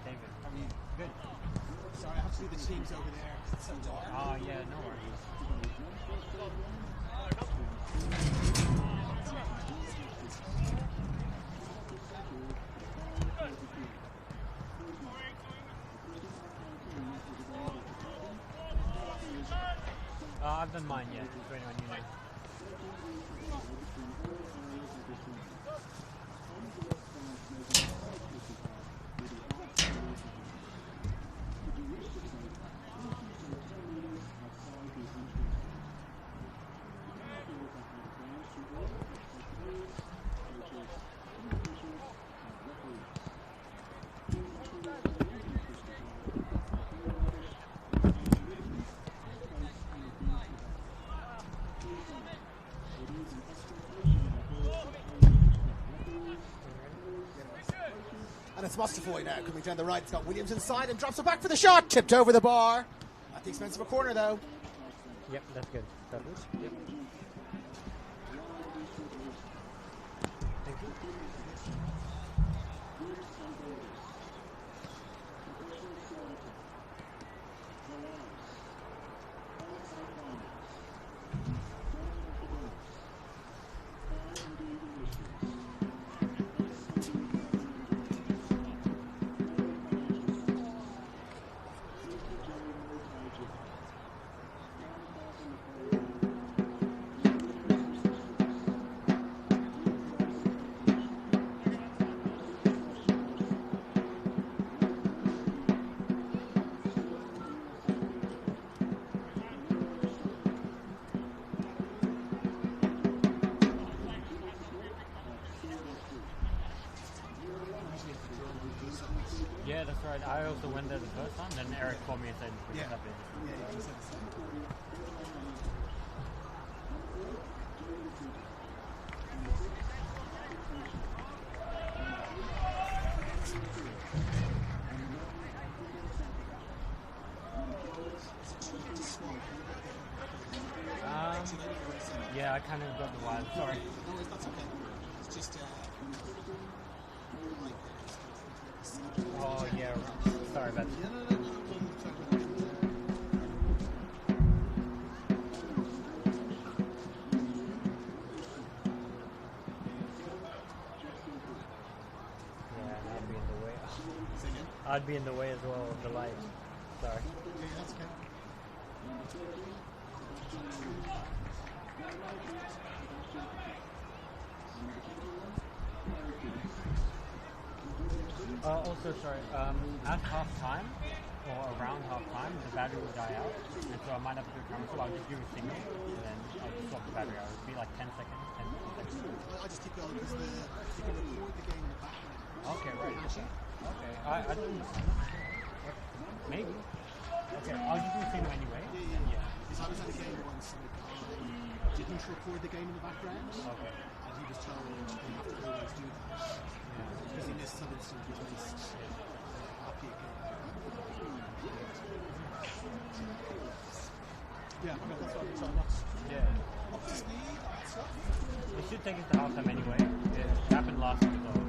David. How are you? Good. Sorry, I have to do the teams over there. It's so dark. Oh, yeah, no worries. I've done mine yet. For anyone you know. And it's Mustafoy now coming down the right. It's got Williams inside and drops it back for the shot. Tipped over the bar. At the expense of a corner, though. Yep, that's good. That's good. Yep. Thank you. Yeah, that's right. I also went there the first time, then Eric called me and said, Yeah, he said the same. Yeah, I kind of got the vibe. Sorry. No, that's okay. It's just Oh, yeah. Sorry about that. Yeah, and I'd be in the way. I'd be in the way as well of the light. Sorry. Yeah, that's okay. Also, sorry, at half time, or around half time, the battery will die out, and so I might have to do a camera, so I'll just give a signal, and then I'll just swap the battery out. It'll be like 10 seconds, 10 seconds. I'll just keep going because you can record the game in the background. Okay, right. Okay. I don't know. Maybe. Okay, I'll just do a signal anyway. Yeah. Because I was at a game once, and the guy didn't record the game in the background. Okay. And he was told you have to always do that. Because he missed some instant, he missed happy again. Yeah, okay, that's what I'm saying. Up to speed, stuff. It should take us to halftime anyway. It happened last week, though.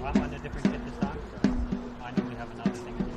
I'm on a different ship this time, so I normally have another thing to do.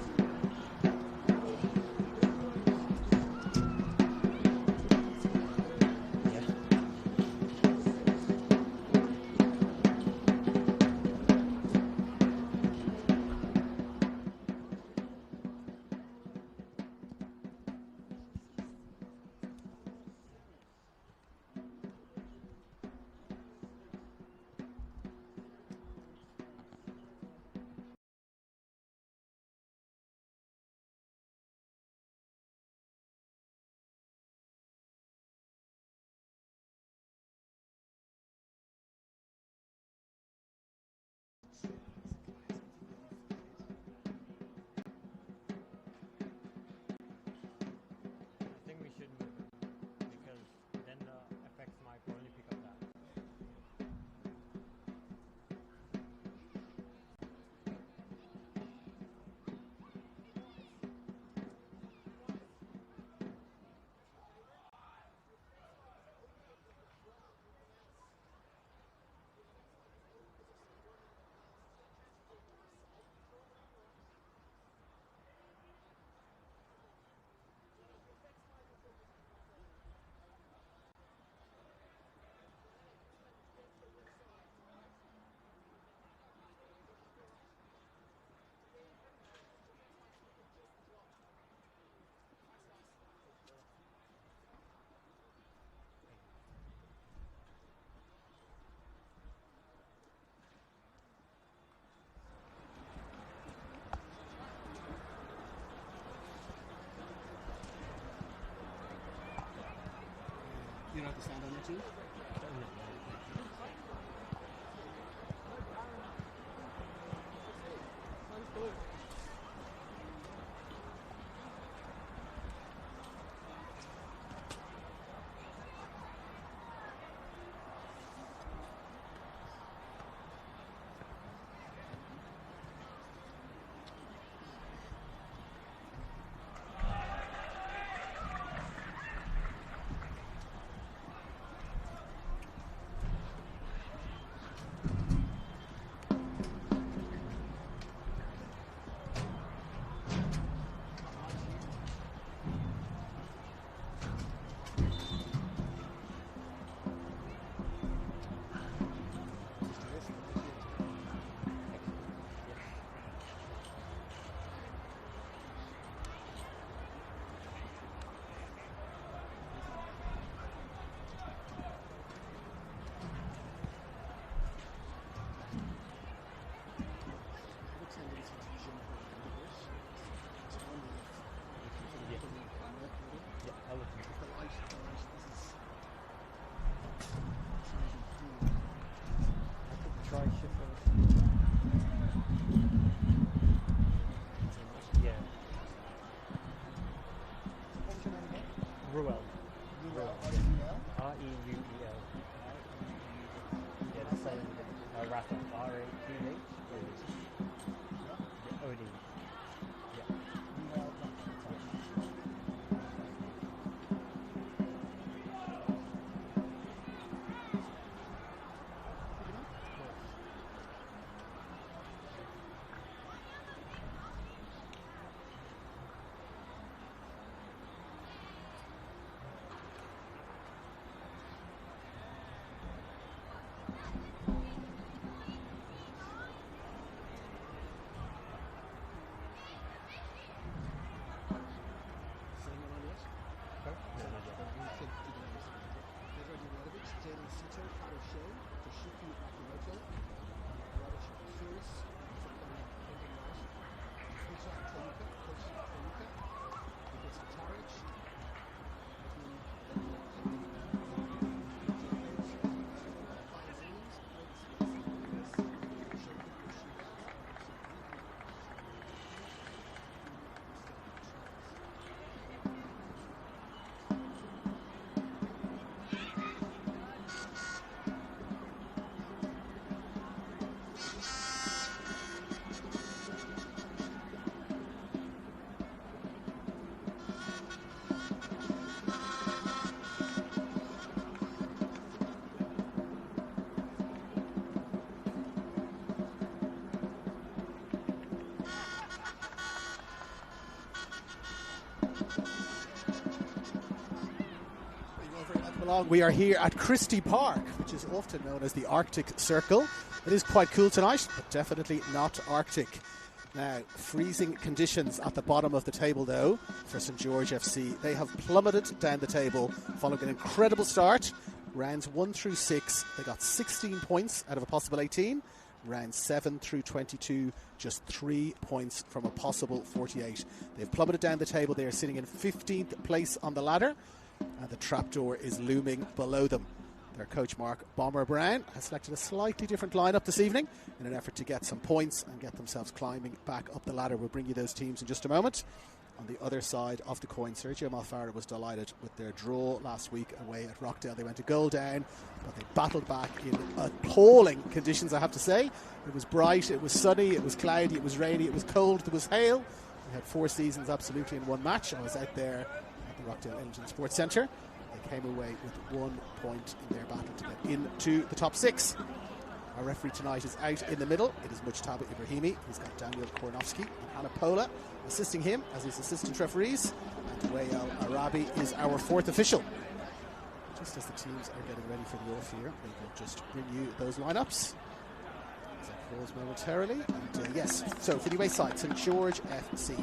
have to stand on your team? Ruel. R-E-U-E-L. Yeah, that's Rafa. R-A-P-H. O-D. Yeah. We are here at Christie Park, which is often known as the Arctic Circle. It is quite cool tonight, but definitely not Arctic. Now, freezing conditions at the bottom of the table, though, for St George FC. They have plummeted down the table following an incredible start. Rounds 1 through 6, they got 16 points out of a possible 18. Rounds 7 through 22, just 3 points from a possible 48. They've plummeted down the table. They are sitting in 15th place on the ladder, and the trapdoor is looming below them. Their coach, Mark Bomber Brown, has selected a slightly different lineup this evening in an effort to get some points and get themselves climbing back up the ladder. We'll bring you those teams in just a moment. On the other side of the coin, Sergio Malfara was delighted with their draw last week away at Rockdale. They went a goal down, but they battled back in appalling conditions, I have to say. It was bright, it was sunny, it was cloudy, it was rainy, it was cold, there was hail. We had 4 seasons absolutely in one match. I was out there at the Rockdale Engine Sports Centre. They came away with 1 point in their battle to get into the top 6. Our referee tonight is out in the middle. It is Mujtaba Ibrahimi. He's got Daniel Kornowski and Hannah Pola assisting him as his assistant referees. And Wael Arabi is our 4th official. Just as the teams are getting ready for the off here, we will just bring you those lineups. As that falls momentarily. And yes, so for the away side, St George FC.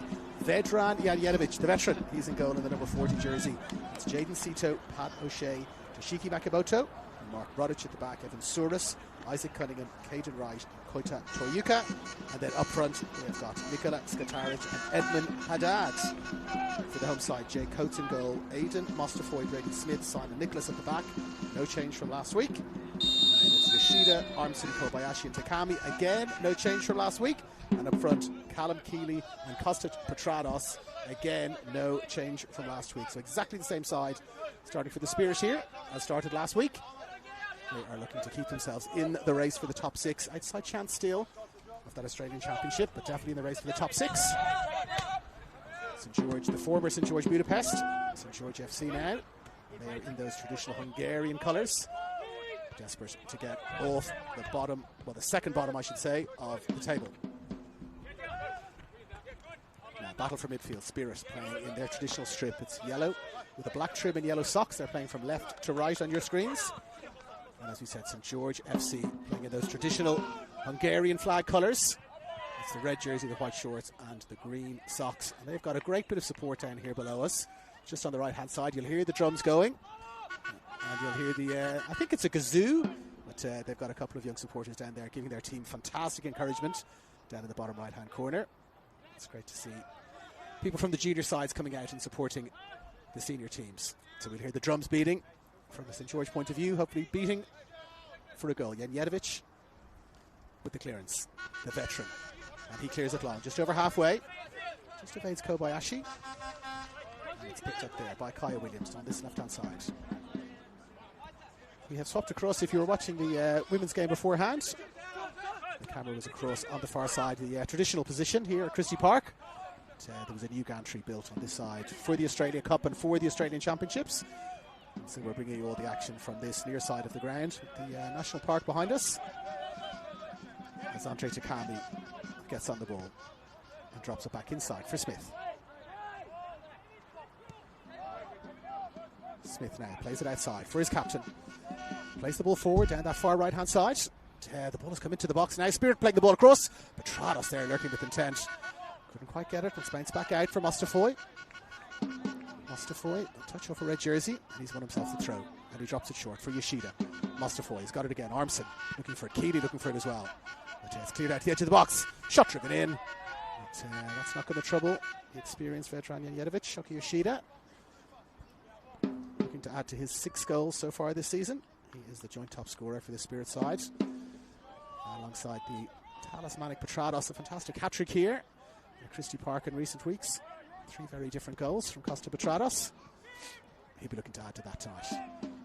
Vedran Janjetovic, the veteran. He's in goal in the number 40 jersey. It's Jaden Sito, Pat O'Shea, Toshiki Makamoto, Mark Rodic at the back, Evan Souris Isaac Cunningham, Caden Wright, Koita Toyuka. And then up front, we've got Nikola Skataric and Edmund Haddad. For the home side, Jay Coates in goal, Aidan Mostafoy, Brady Smith, Simon Nicholas at the back. No change from last week. And it's Yoshida, Armson, Kobayashi and Takami. Again, no change from last week. And up front, Callum Keeley and Kostas Petrados. Again, no change from last week. So exactly the same side starting for the Spirit here as started last week. They are looking to keep themselves in the race for the top 6. Outside chance still of that Australian Championship, but definitely in the race for the top 6. St George, the former St George Budapest, St George FC now. They are in those traditional Hungarian colours. Desperate to get off the bottom, well, the second bottom, I should say, of the table. Now, battle for midfield. Spirit playing in their traditional strip. It's yellow with a black trim and yellow socks. They're playing from left to right on your screens. And as we said, St George FC playing in those traditional Hungarian flag colours. It's the red jersey, the white shorts and the green socks. And they've got a great bit of support down here below us. Just on the right hand side, you'll hear the drums going. And you'll hear the, I think it's a kazoo. But they've got a couple of young supporters down there giving their team fantastic encouragement down in the bottom right hand corner. It's great to see people from the junior sides coming out and supporting the senior teams. So we'll hear the drums beating from a St George point of view, hopefully beating for a goal. Janjedovic with the clearance, the veteran. And he clears it long, just over halfway. Just evades Kobayashi. And it's picked up there by Kaya Williams on this left-hand side. We have swapped across, if you were watching the women's game beforehand. The camera was across on the far side, the traditional position here at Christie Park. There was a new gantry built on this side for the Australia Cup and for the Australian Championships. So we're bringing you all the action from this near side of the ground, the National Park behind us. As Andre Takami gets on the ball and drops it back inside for Smith. Smith now plays it outside for his captain. Plays the ball forward down that far right hand side. The ball has come into the box now. Spirit playing the ball across. Petrados there lurking with intent. Couldn't quite get it. It's bounced back out for Mostafoy. Mostafoy, a touch off a red jersey, and he's won himself the throw. And he drops it short for Yoshida. Mostafoy, he's got it again. Armson looking for it. Keeley looking for it as well. But it's cleared out to the edge of the box. Shot driven in. But that's not going to trouble the experienced veteran Janjedovic. Shoki Yoshida looking to add to his 6 goals so far this season. He is the joint top scorer for the Spirit side. Alongside the talismanic Petrados, a fantastic hat-trick here at Christie Park in recent weeks. 3 very different goals from Kostas Petrados. He'll be looking to add to that tonight.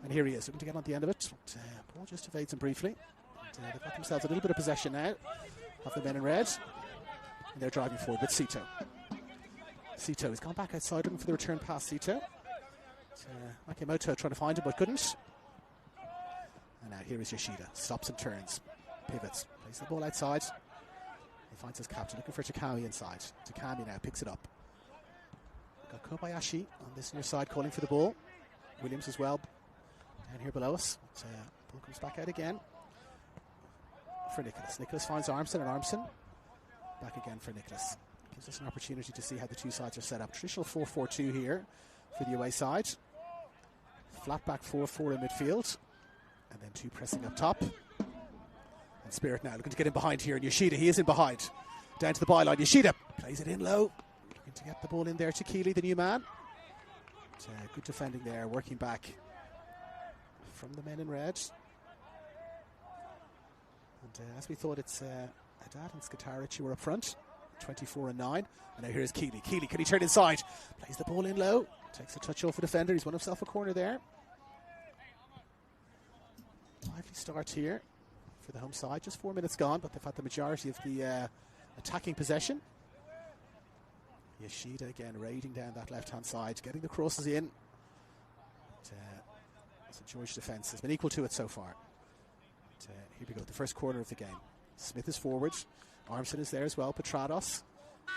And here he is, looking to get on the end of it. But, ball just evades him briefly. And, they've got themselves a little bit of possession now of the men in red. And they're driving forward with Sito. Sito has gone back outside looking for the return pass. Sito. Makimoto trying to find him but couldn't. And now here is Yoshida. Stops and turns. Pivots. Plays the ball outside. He finds his captain looking for Takami inside. Takami now picks it up. We've got Kobayashi on this near side calling for the ball. Williams as well down here below us. But, ball comes back out again for Nicholas. Nicholas finds Armson, and Armson back again for Nicholas. Gives us an opportunity to see how the two sides are set up. Traditional 4-4-2 here for the away side. Flat back 4-4 in midfield. And then 2 pressing up top. And Spirit now looking to get in behind here. And Yoshida, he is in behind. Down to the byline. Yoshida plays it in low. Looking to get the ball in there to Keeley, the new man. But, good defending there. Working back from the men in red. And as we thought, it's Haddad and Skataric who are up front. 24 and 9. And now here's Keeley. Keeley, can he turn inside? Plays the ball in low. Takes a touch off a defender. He's won himself a corner there. Lively start here for the home side. Just 4 minutes gone, but they've had the majority of the attacking possession. Yoshida again raiding down that left-hand side, getting the crosses in. St George defence has been equal to it so far. But, here we go, the first quarter of the game. Smith is forward. Armson is there as well. Petrados,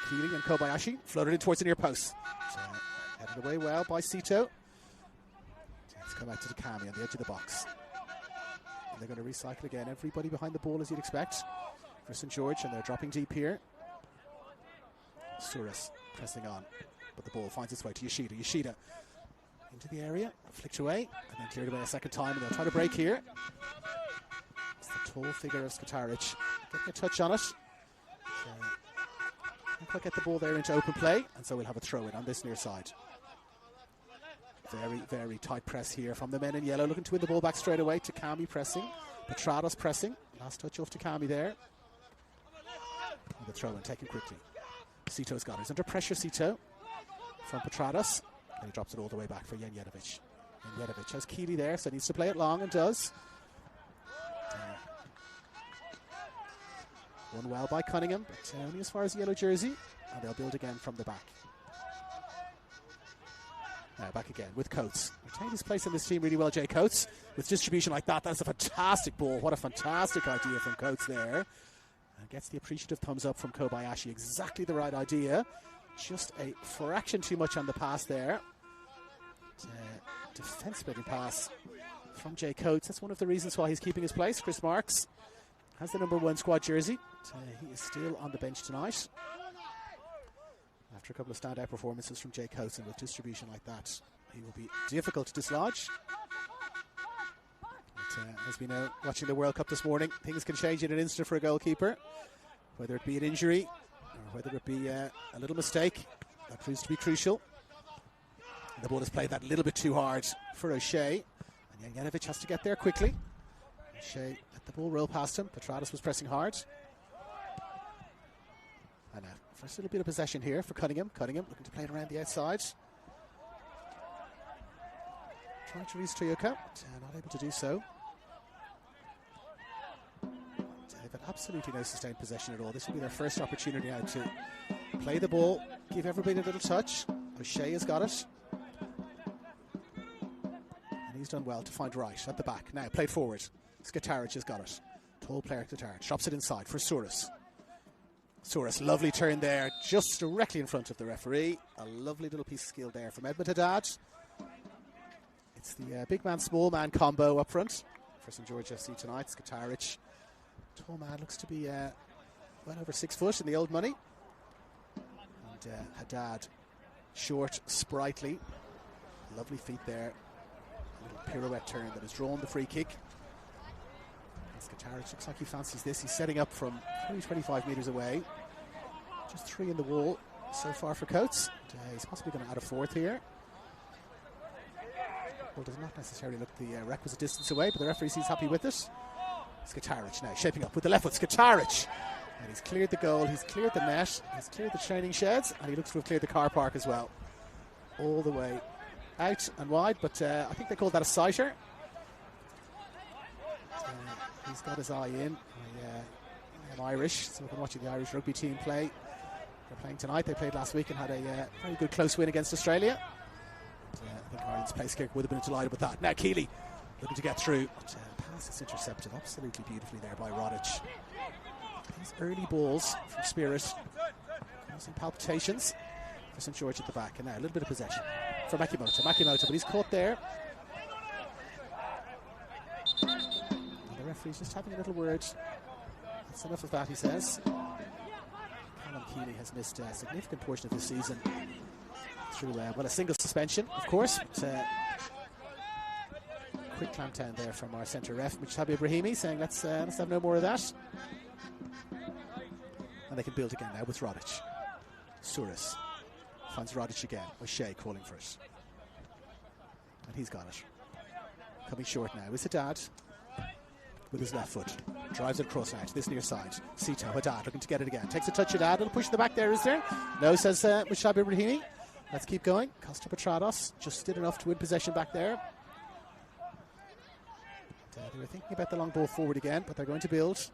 Keeling and Kobayashi floated in towards the near post. Headed away well by Sito. Let's come back to Takami on the edge of the box. And they're going to recycle again. Everybody behind the ball as you'd expect for St George, and they're dropping deep here. Suris pressing on, but the ball finds its way to Yoshida. Yoshida into the area, flicked away, and then cleared away a second time, and they'll try to break here. It's the Tall figure of Skataric. Getting a touch on it. Can't quite get the ball there into open play, and so we'll have a throw in on this near side. Very, very tight press here from the men in yellow, looking to win the ball back straight away. Takami pressing. Petrados pressing. Last touch off Takami there. And the throw in taken quickly. Sito's got it. He's under pressure, Sito. From Petrados. And he drops it all the way back for Janjetovic. Janjetovic has Keeley there, so needs to play it long and does. Won well by Cunningham, but only as far as the yellow jersey. And they'll build again from the back. Now back again with Coates. Retained his place in this team really well, Jay Coates. With distribution like that, that's a fantastic ball. What a fantastic idea from Coates there. And gets the appreciative thumbs up from Kobayashi. Exactly the right idea. Just a fraction too much on the pass there. Defense splitting pass from Jay Coates. That's one of the reasons why he's keeping his place. Chris Marks has the number 1 squad jersey. He is still on the bench tonight. After a couple of standout performances from Jay Coates, and with distribution like that, he will be difficult to dislodge. But, as we know, watching the World Cup this morning, things can change in an instant for a goalkeeper. Whether it be an injury or whether it be a little mistake, that proves to be crucial. And the ball is played that little bit too hard for O'Shea. And Janjetovic has to get there quickly. O'Shea let the ball roll past him. Petrados was pressing hard. And first little bit of possession here for Cunningham. Cunningham looking to play it around the outside. Trying to reach Toyoka, but not able to do so. They've had absolutely no sustained possession at all. This will be their first opportunity now to play the ball, give everybody a little touch. O'Shea has got it. And he's done well to find right at the back. Now played forward. Skataric has got it. Tall player Skataric. Drops it inside for Souris. Souris, lovely turn there, just directly in front of the referee. A lovely little piece of skill there from Edmund Haddad. It's the big man, small man combo up front for St. George FC tonight. Skataric, tall man, looks to be well over 6 foot in the old money. And Haddad, short, sprightly, lovely feet there. A little pirouette turn that has drawn the free kick. Skataric looks like he fancies this. He's setting up from 25 metres away. Just 3 in the wall so far for Coates. And, he's possibly going to add a 4th here. Well, does not necessarily look the requisite distance away, but the referee seems happy with it. Skataric now shaping up with the left foot. Skataric! And he's cleared the goal, he's cleared the net, he's cleared the training sheds, and he looks to have cleared the car park as well. All the way out and wide, but I think they call that a sighter. He's got his eye in. I'm Irish, so I've been watching the Irish rugby team play. They're playing tonight. They played last week and had a very good close win against Australia. I think Ireland's place kick would have been delighted with that. Now Keeley looking to get through. But, pass is intercepted absolutely beautifully there by Rodic. These early balls from Spirit causing palpitations for St. George at the back. And now a little bit of possession for Makimoto, but he's caught there. Referee's just having a little word. That's enough of that, he says. Callum Keeley has missed a significant portion of this season through a single suspension, of course. But, quick clamp down there from our centre ref, Mujtabi Ibrahimi, saying let's have no more of that. And they can build again now with Rodic. Souris finds Rodic again. O'Shea calling for it. And he's got it. Coming short now is Haddad. With his left foot, drives it across now to this near side. Sito, Haddad looking to get it again. Takes a touch at Haddad, little push in the back there, is there? No, says Mujtabi Ibrahimi. Let's keep going. Costa Petrados just did enough to win possession back there. They were thinking about the long ball forward again, but they're going to build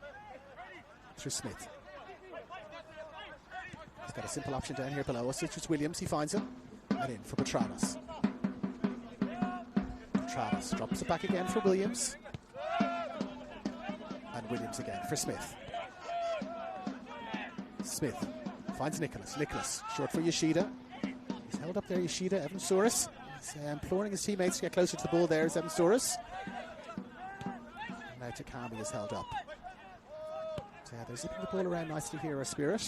through Smith. He's got a simple option down here below us. It's Williams, he finds him. And in for Petrados. Petrados drops it back again for Williams. And Williams again for Smith. Smith finds Nicholas. Nicholas short for Yoshida. He's held up there, Yoshida. Evan Souris. He's imploring his teammates to get closer to the ball there. Is Evan Souris. Now Takami is held up. So, they're zipping the ball around nicely here, our Spirit.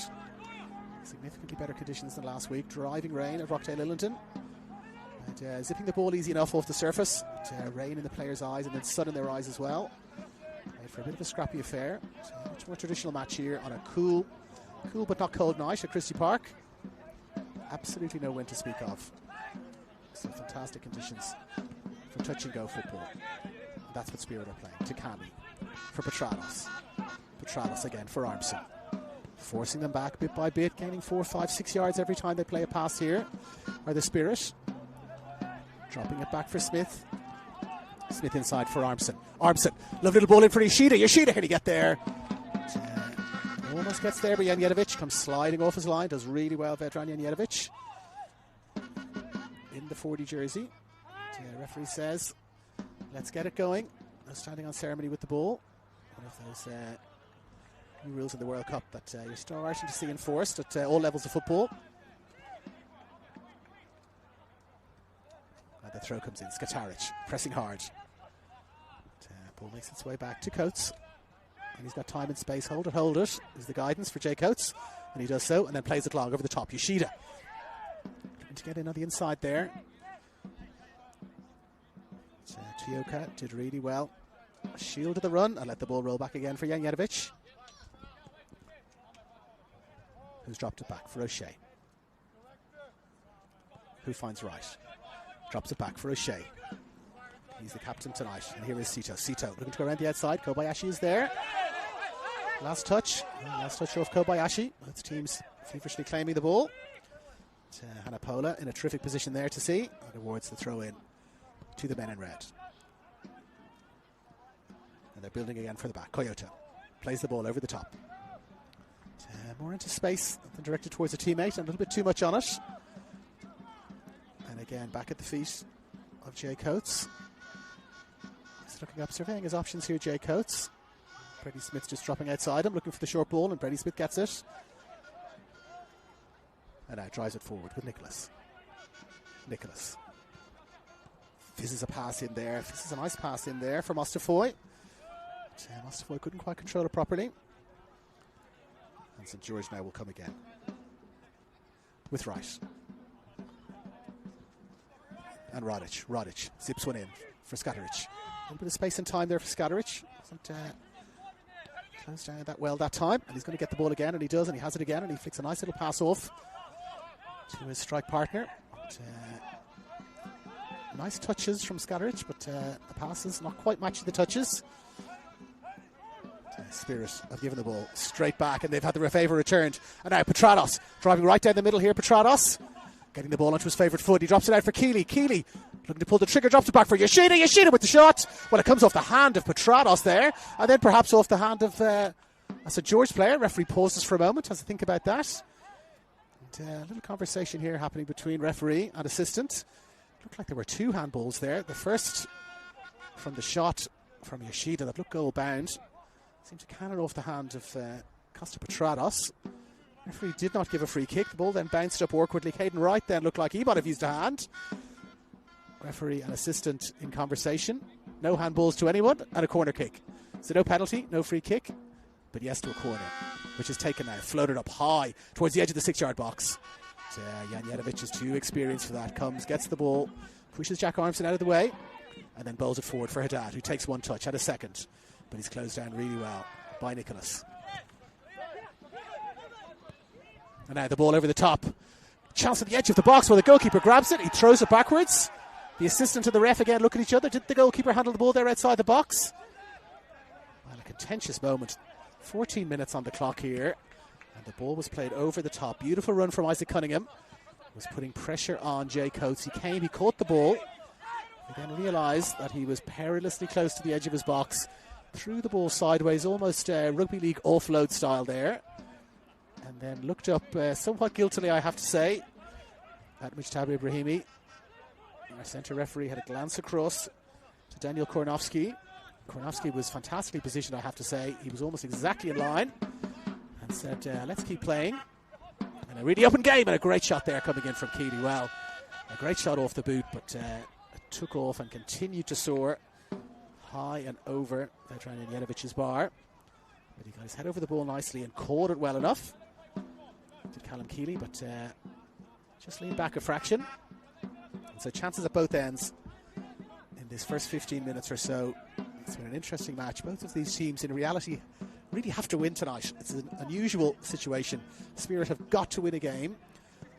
Significantly better conditions than last week. Driving rain at Rockdale Illington. And zipping the ball easy enough off the surface. But, rain in the players' eyes and then sun in their eyes as well. Made for a bit of a scrappy affair. It's a much more traditional match here on a cool but not cold night at Christie Park. Absolutely no wind to speak of. Some fantastic conditions for touch and go football. And that's what Spirit are playing. Takami for Petrados. Petrados again for Armson. Forcing them back bit by bit, gaining 4, 5, 6 yards every time they play a pass here. Are the Spirit. Dropping it back for Smith. Smith inside for Armson. Armson, lovely little ball in for Yoshida. Yoshida, can he get there? Almost gets there, but Janjetovic comes sliding off his line. Does really well, veteran Janjetovic. In the 40 jersey. The referee says, let's get it going. No standing on ceremony with the ball. One of those new rules in the World Cup that you're starting to see enforced at all levels of football. And the throw comes in. Skataric pressing hard. Ball makes its way back to Coates. And he's got time and space. Hold it. Is the guidance for Jay Coates. And he does so, and then plays it long over the top. Yoshida. Looking to get in on the inside there. Tioka did really well. Shielded the run and let the ball roll back again for Janjetovic. Who's dropped it back for O'Shea. Who finds right. Drops it back for O'Shea. He's the captain tonight. And here is Sito. Sito looking to go around the outside. Kobayashi is there. Last touch off Kobayashi. Both teams feverishly claiming the ball. Hanapola in a terrific position there to see. And awards the throw in to the men in red. And they're building again for the back. Koyota plays the ball over the top. More into space than directed towards a teammate. And a little bit too much on it. And again back at the feet of Jay Coates. He's looking up, surveying his options here, Jay Coates. Brady Smith just dropping outside him, looking for the short ball, and Brady Smith gets it. And now drives it forward with Nicholas. Nicholas. Fizzes a pass in there. Fizzes a nice pass in there for Mustafoy. Mustafoy couldn't quite control it properly. And St. George now will come again. With Wright. And Rodic. Rodic zips one in for Skataric. A little bit of space and time there for Skataric. Hasn't closed down that well that time. And he's going to get the ball again, and he does, and he has it again, and he flicks a nice little pass off to his strike partner. But, nice touches from Skataric, but the passes not quite matching the touches. Spirit have given the ball straight back, and they've had the favour returned. And now Petrados driving right down the middle here. Petrados getting the ball onto his favourite foot. He drops it out for Keeley. Keeley looking to pull the trigger, drops it back for Yoshida. Yoshida with the shot. Well, it comes off the hand of Petrados there, and then perhaps off the hand of a St. George player. Referee pauses for a moment, has to think about that. And a little conversation here happening between referee and assistant. Looked like there were two handballs there. The first from the shot from Yoshida that looked goal bound. Seemed to cannon off the hand of Costa Petrados. Referee did not give a free kick. The ball then bounced up awkwardly. Caden Wright then looked like he might have used a hand. Referee and assistant in conversation. No handballs to anyone, and a corner kick. So no penalty, no free kick, but yes to a corner, which is taken now, floated up high towards the edge of the 6-yard box. So, Janjetovic is too experienced for that. Comes, gets the ball, pushes Jack Armson out of the way, and then bowls it forward for Haddad, who takes one touch, had a second, but he's closed down really well by Nicholas. And now the ball over the top. Chance at the edge of the box where the goalkeeper grabs it. He throws it backwards. The assistant and the ref again look at each other. Did the goalkeeper handle the ball there outside the box? Well, a contentious moment. 14 minutes on the clock here. And the ball was played over the top. Beautiful run from Isaac Cunningham. Was putting pressure on Jay Coates. He came, he caught the ball. He then realised that he was perilously close to the edge of his box. Threw the ball sideways, almost rugby league offload style there. And then looked up somewhat guiltily, I have to say, at Mujtabi Ibrahimi. Our centre referee had a glance across to Daniel Kornowski. Kornowski was fantastically positioned, I have to say. He was almost exactly in line and said, let's keep playing. And a really open game, and a great shot there coming in from Keeley. Well, a great shot off the boot, but it took off and continued to soar high and over veteran Janjetovic's bar. But he got his head over the ball nicely and caught it well enough. Did Callum Keeley, but just leaned back a fraction. And so chances at both ends in this first 15 minutes or so. It's been an interesting match. Both of these teams, in reality, really have to win tonight. It's an unusual situation. Spirit have got to win a game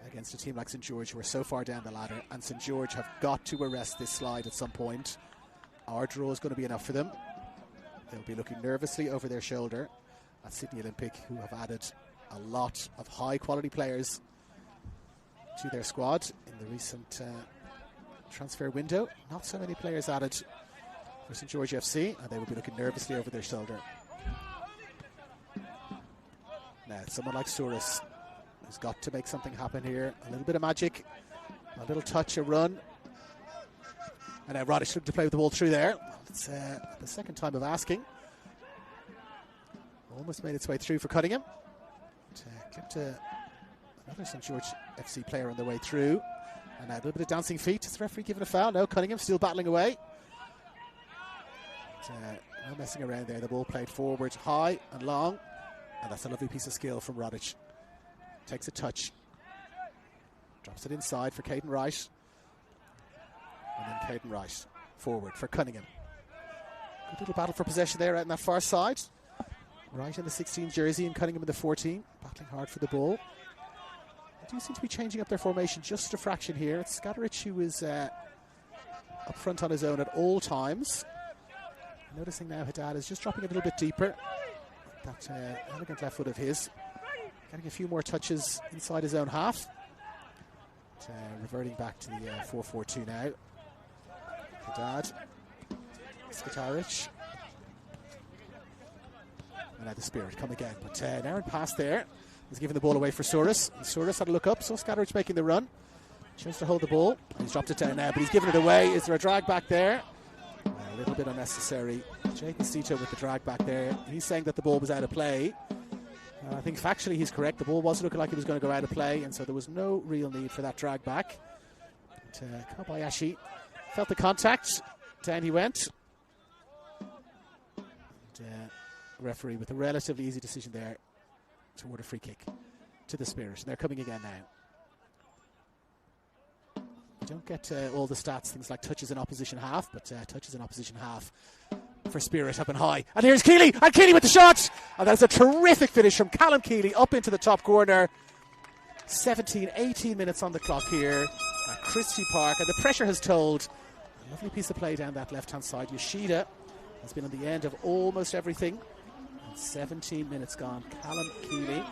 against a team like St. George, who are so far down the ladder, and St. George have got to arrest this slide at some point. Our draw is going to be enough for them. They'll be looking nervously over their shoulder at Sydney Olympic, who have added a lot of high-quality players to their squad in the recent transfer window. Not so many players added for St. George FC, and they will be looking nervously over their shoulder. Now, someone like Souris has got to make something happen here. A little bit of magic, a little touch, a run. And now Radic looking to play with the ball through there. It's the second time of asking. Almost made its way through for Cunningham. Kept another St. George FC player on the way through. And now a little bit of dancing feet. Is the referee giving a foul? No, Cunningham still battling away. No messing around there. The ball played forward, high and long. And that's a lovely piece of skill from Radic. Takes a touch. Drops it inside for Caden Wright. And then Caden Wright forward for Cunningham. Good little battle for possession there out on that far side. Wright in the 16 jersey and Cunningham in the 14. Battling hard for the ball. They do seem to be changing up their formation just a fraction here. It's Skadarich who is up front on his own at all times. Noticing now Haddad is just dropping a little bit deeper. That elegant left foot of his. Getting a few more touches inside his own half. Reverting back to the 4-4-2 now. Haddad. Skadarich. And now the Spirit come again. But an errant pass there. He's giving the ball away for Souris. Souris had a look up, so Skadarich making the run. Chose to hold the ball. He's dropped it down now, but he's given it away. Is there a drag back there? A little bit unnecessary. Jake Cito with the drag back there. He's saying that the ball was out of play. I think factually he's correct. The ball was looking like it was going to go out of play, and so there was no real need for that drag back. But Kobayashi felt the contact. Down he went. And, referee with a relatively easy decision there toward a free kick to the Spirit. And they're coming again now. We don't get all the stats, things like touches in opposition half, but touches in opposition half for Spirit up and high. And here's Keeley, and Keeley with the shot! And that's a terrific finish from Callum Keeley up into the top corner. 17, 18 minutes on the clock here at Christie Park, and the pressure has told. A lovely piece of play down that left-hand side. Yoshida has been on the end of almost everything. And 17 minutes gone. Callum Keeley,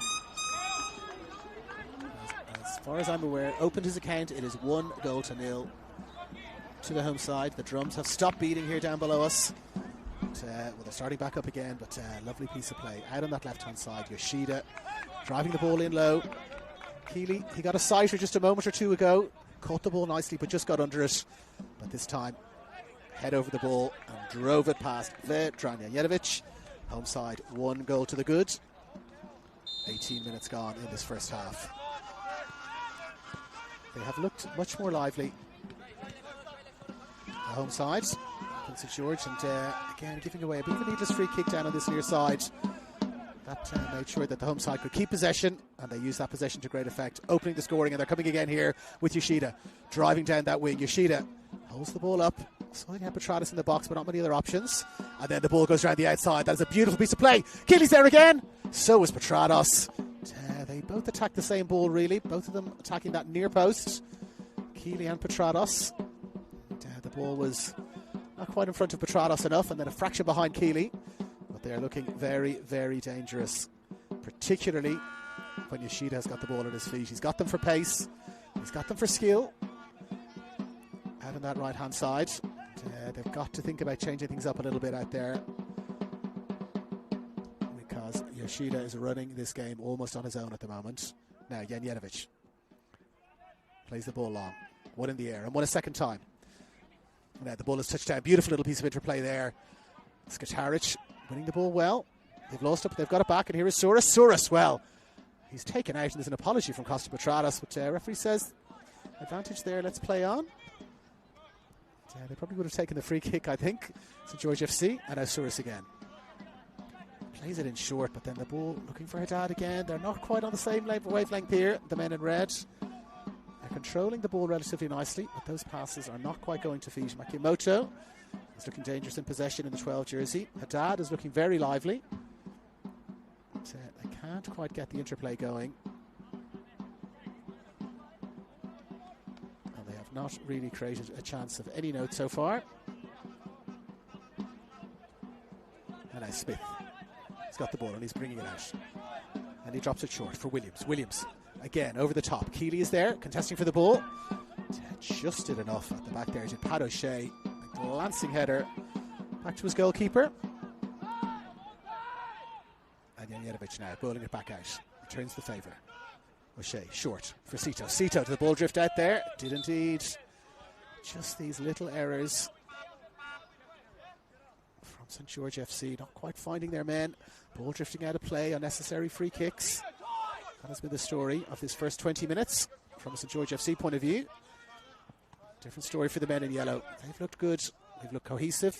as far as I'm aware, opened his account. It is 1-0 to the home side. The drums have stopped beating here down below us. Well, they're starting back up again, but lovely piece of play out on that left-hand side. Yoshida driving the ball in low. Keeley, he got a sighter just a moment or two ago. Caught the ball nicely, but just got under it. But this time, head over the ball and drove it past Vedran Janjetovic. Home side, 1 to the good. 18 minutes gone in this first half. They have looked much more lively. The home side, St. George, and again giving away a bit of a needless free kick down on this near side. That made sure that the home side could keep possession, and they used that possession to great effect, opening the scoring. And they're coming again here with Yoshida driving down that wing. Yoshida holds the ball up, sorting out Petratus in the box, but not many other options. And then the ball goes around the outside. That is a beautiful piece of play. Keeley's there again. So is Petratus. They both attack the same ball, really. Both of them attacking that near post. Keeley and Petratus. The ball was not quite in front of Petratus enough, and then a fraction behind Keeley. But they're looking very, very dangerous, particularly when Yoshida has got the ball at his feet. He's got them for pace. He's got them for skill. Out on that right-hand side. They've got to think about changing things up a little bit out there, because Yoshida is running this game almost on his own at the moment. Now, Janjetovic plays the ball long. One in the air, and one a second time. Now the ball is touched down. Beautiful little piece of interplay there. Skadarich winning the ball well. They've lost it, but they've got it back, and here is Souris. Souris, well, he's taken out, and there's an apology from Costa Petratus, but referee says advantage there, let's play on. They probably would have taken the free kick, I think. St. George FC, and now Souris again. Plays it in short, but then the ball looking for Haddad again. They're not quite on the same wavelength here, the men in red. They're controlling the ball relatively nicely, but those passes are not quite going to feet. Makimoto He's looking dangerous in possession in the 12 jersey. Haddad is looking very lively. But, they can't quite get the interplay going. And they have not really created a chance of any note so far. And now Smith. He's got the ball and he's bringing it out. And he drops it short for Williams. Williams again over the top. Keeley is there contesting for the ball. Just did enough at the back there. Did Pat O'Shea. A glancing header back to his goalkeeper. And Janjetovic now bowling it back out. Returns the favour. O'Shea short for Sito. Sito to the ball drift out there. Did indeed. Just these little errors from St George FC. Not quite finding their men. Ball drifting out of play. Unnecessary free kicks. That has been the story of this first 20 minutes from a St George FC point of view. Different story for the men in yellow. They've looked good. They've looked cohesive.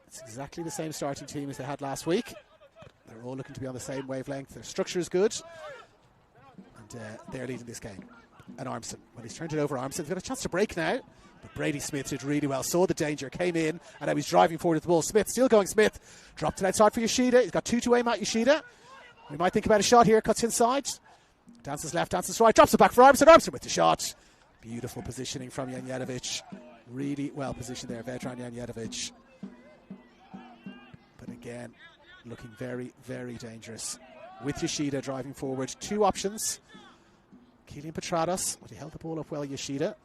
It's exactly the same starting team as they had last week. They're all looking to be on the same wavelength. Their structure is good. And they're leading this game. And Armson, when he's turned it over, Armson's got a chance to break now. But Brady Smith did really well. Saw the danger, came in, and now he's driving forward with the ball. Smith, still going Smith. Dropped it outside for Yoshida. He's got 2 to aim at Yoshida. We might think about a shot here. Cuts inside. Dances left, dances right. Drops it back for Armson. Armson with the shot. Beautiful positioning from Janjetovic. Really well positioned there, veteran Janjetovic. But again, looking very, very dangerous. With Yoshida driving forward. 2 options. Kylian Petrados, but he held the ball up well, Yoshida.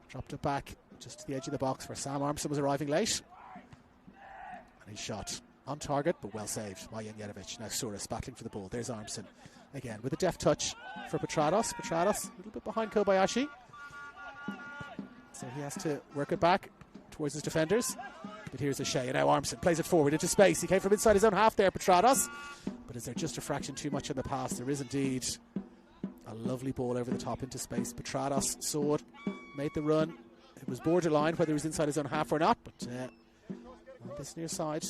Dropped it back just to the edge of the box where Sam Armson was arriving late. And he shot on target, but well saved by Janjetovic. Now Souris battling for the ball. There's Armson. Again, with a deft touch for Petrados. Petrados a little bit behind Kobayashi. So he has to work it back towards his defenders. But here's O'Shea, and now Armson plays it forward into space. He came from inside his own half there, Petrados. But is there just a fraction too much in the pass? There is indeed. A lovely ball over the top into space. Petrados saw it, made the run. It was borderline whether he was inside his own half or not. But on this near side,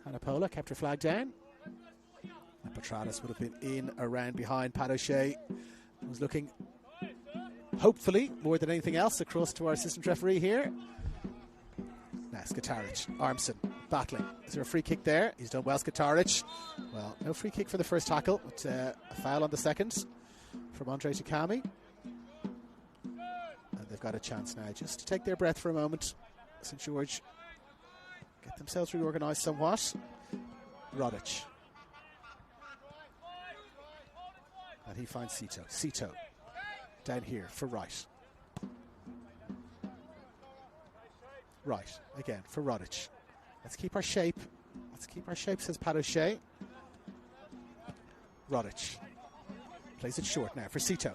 Hanapola kept her flag down. And Petrados would have been in, around, behind Pat O'Shea. He was looking, hopefully, more than anything else, across to our assistant referee here. Now Skataric, Armson, battling. Is there a free kick there? He's done well, Skataric. Well, no free kick for the first tackle, but a foul on the second from Andre Takami. And they've got a chance now just to take their breath for a moment. St George get themselves reorganised somewhat. Rodic. And he finds Sito. Sito down here for Wright. Right, again, for Rodic. Let's keep our shape. Let's keep our shape, says Pat O'Shea. Rodic. Plays it short now for Sito.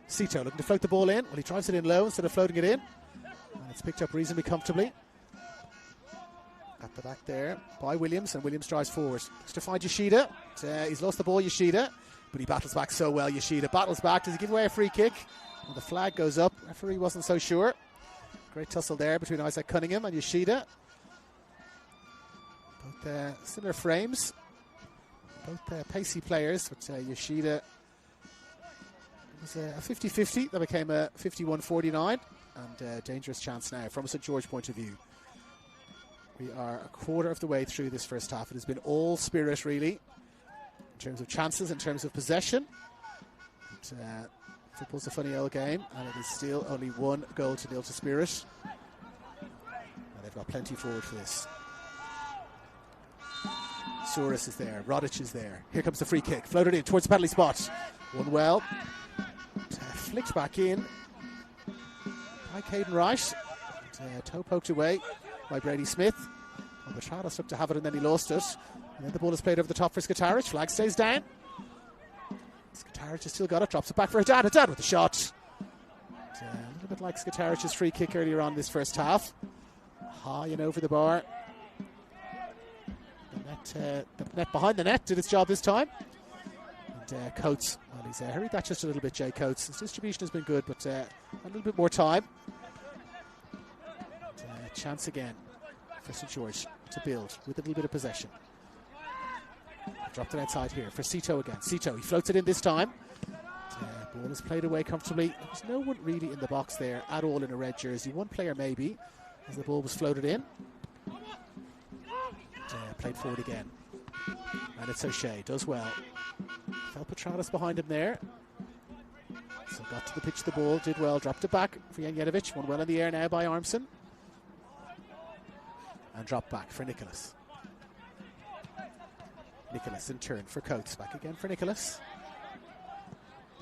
Sito looking to float the ball in. Well, he drives it in low instead of floating it in. And it's picked up reasonably comfortably. At the back there by Williams, and Williams drives forward. Looks to find Yoshida. He's lost the ball, Yoshida. But he battles back so well, Yoshida. Battles back. Does he give away a free kick? Well, the flag goes up. Referee wasn't so sure. Great tussle there between Isaac Cunningham and Yoshida. Both similar frames. Both pacey players. But Yoshida, it was a 50-50. That became a 51-49. And dangerous chance now from a St George point of view. We are a quarter of the way through this first half. It has been all spirit, really, in terms of chances, in terms of possession. But, football's a funny old game, and it is still only 1-0 to spirit. And they've got plenty forward for this. Souris is there, Rodic is there. Here comes the free kick, floated in towards the penalty spot. Won well. Flicked back in by Caden Wright. Toe poked away by Brady Smith. Well, Petrados looked to have it and then he lost it. And then the ball is played over the top for Skataric. Flag stays down. Skataric has still got it, drops it back for Haddad. Haddad with the shot. A little bit like Skataric's free kick earlier on this first half. High and over the bar. The net behind the net did its job this time. And Coates, well, he's hurried that just a little bit, Jay Coates. His distribution has been good, but a little bit more time. And, chance again for St George to build with a little bit of possession. Dropped it outside here for Sito again. Sito, he floats it in this time. Ball is played away comfortably. There's no one really in the box there at all in a red jersey. One player maybe. as the ball was floated in. Played forward again. And it's O'Shea, does well. Felt Petrados behind him there. So got to the pitch of the ball, did well, dropped it back for Janjetovic. Won well in the air now by Armson. And dropped back for Nicholas. Nicholas in turn for Coates. Back again for Nicholas.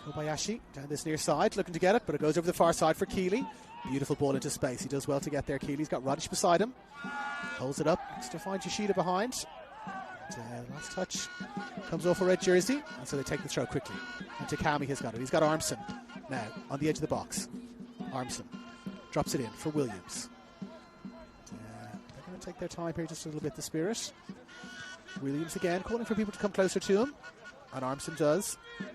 Kobayashi down this near side, looking to get it, but it goes over the far side for Keeley. Beautiful ball into space. He does well to get there. Keeley's got Rodic beside him. Holds it up. Looks to find Yoshida behind. And, last touch comes off a red jersey, and so they take the throw quickly. And Takami has got it. He's got Armson now on the edge of the box. Armson drops it in for Williams. They're going to take their time here just a little bit, the Spirit. Williams again calling for people to come closer to him, and Armson does. And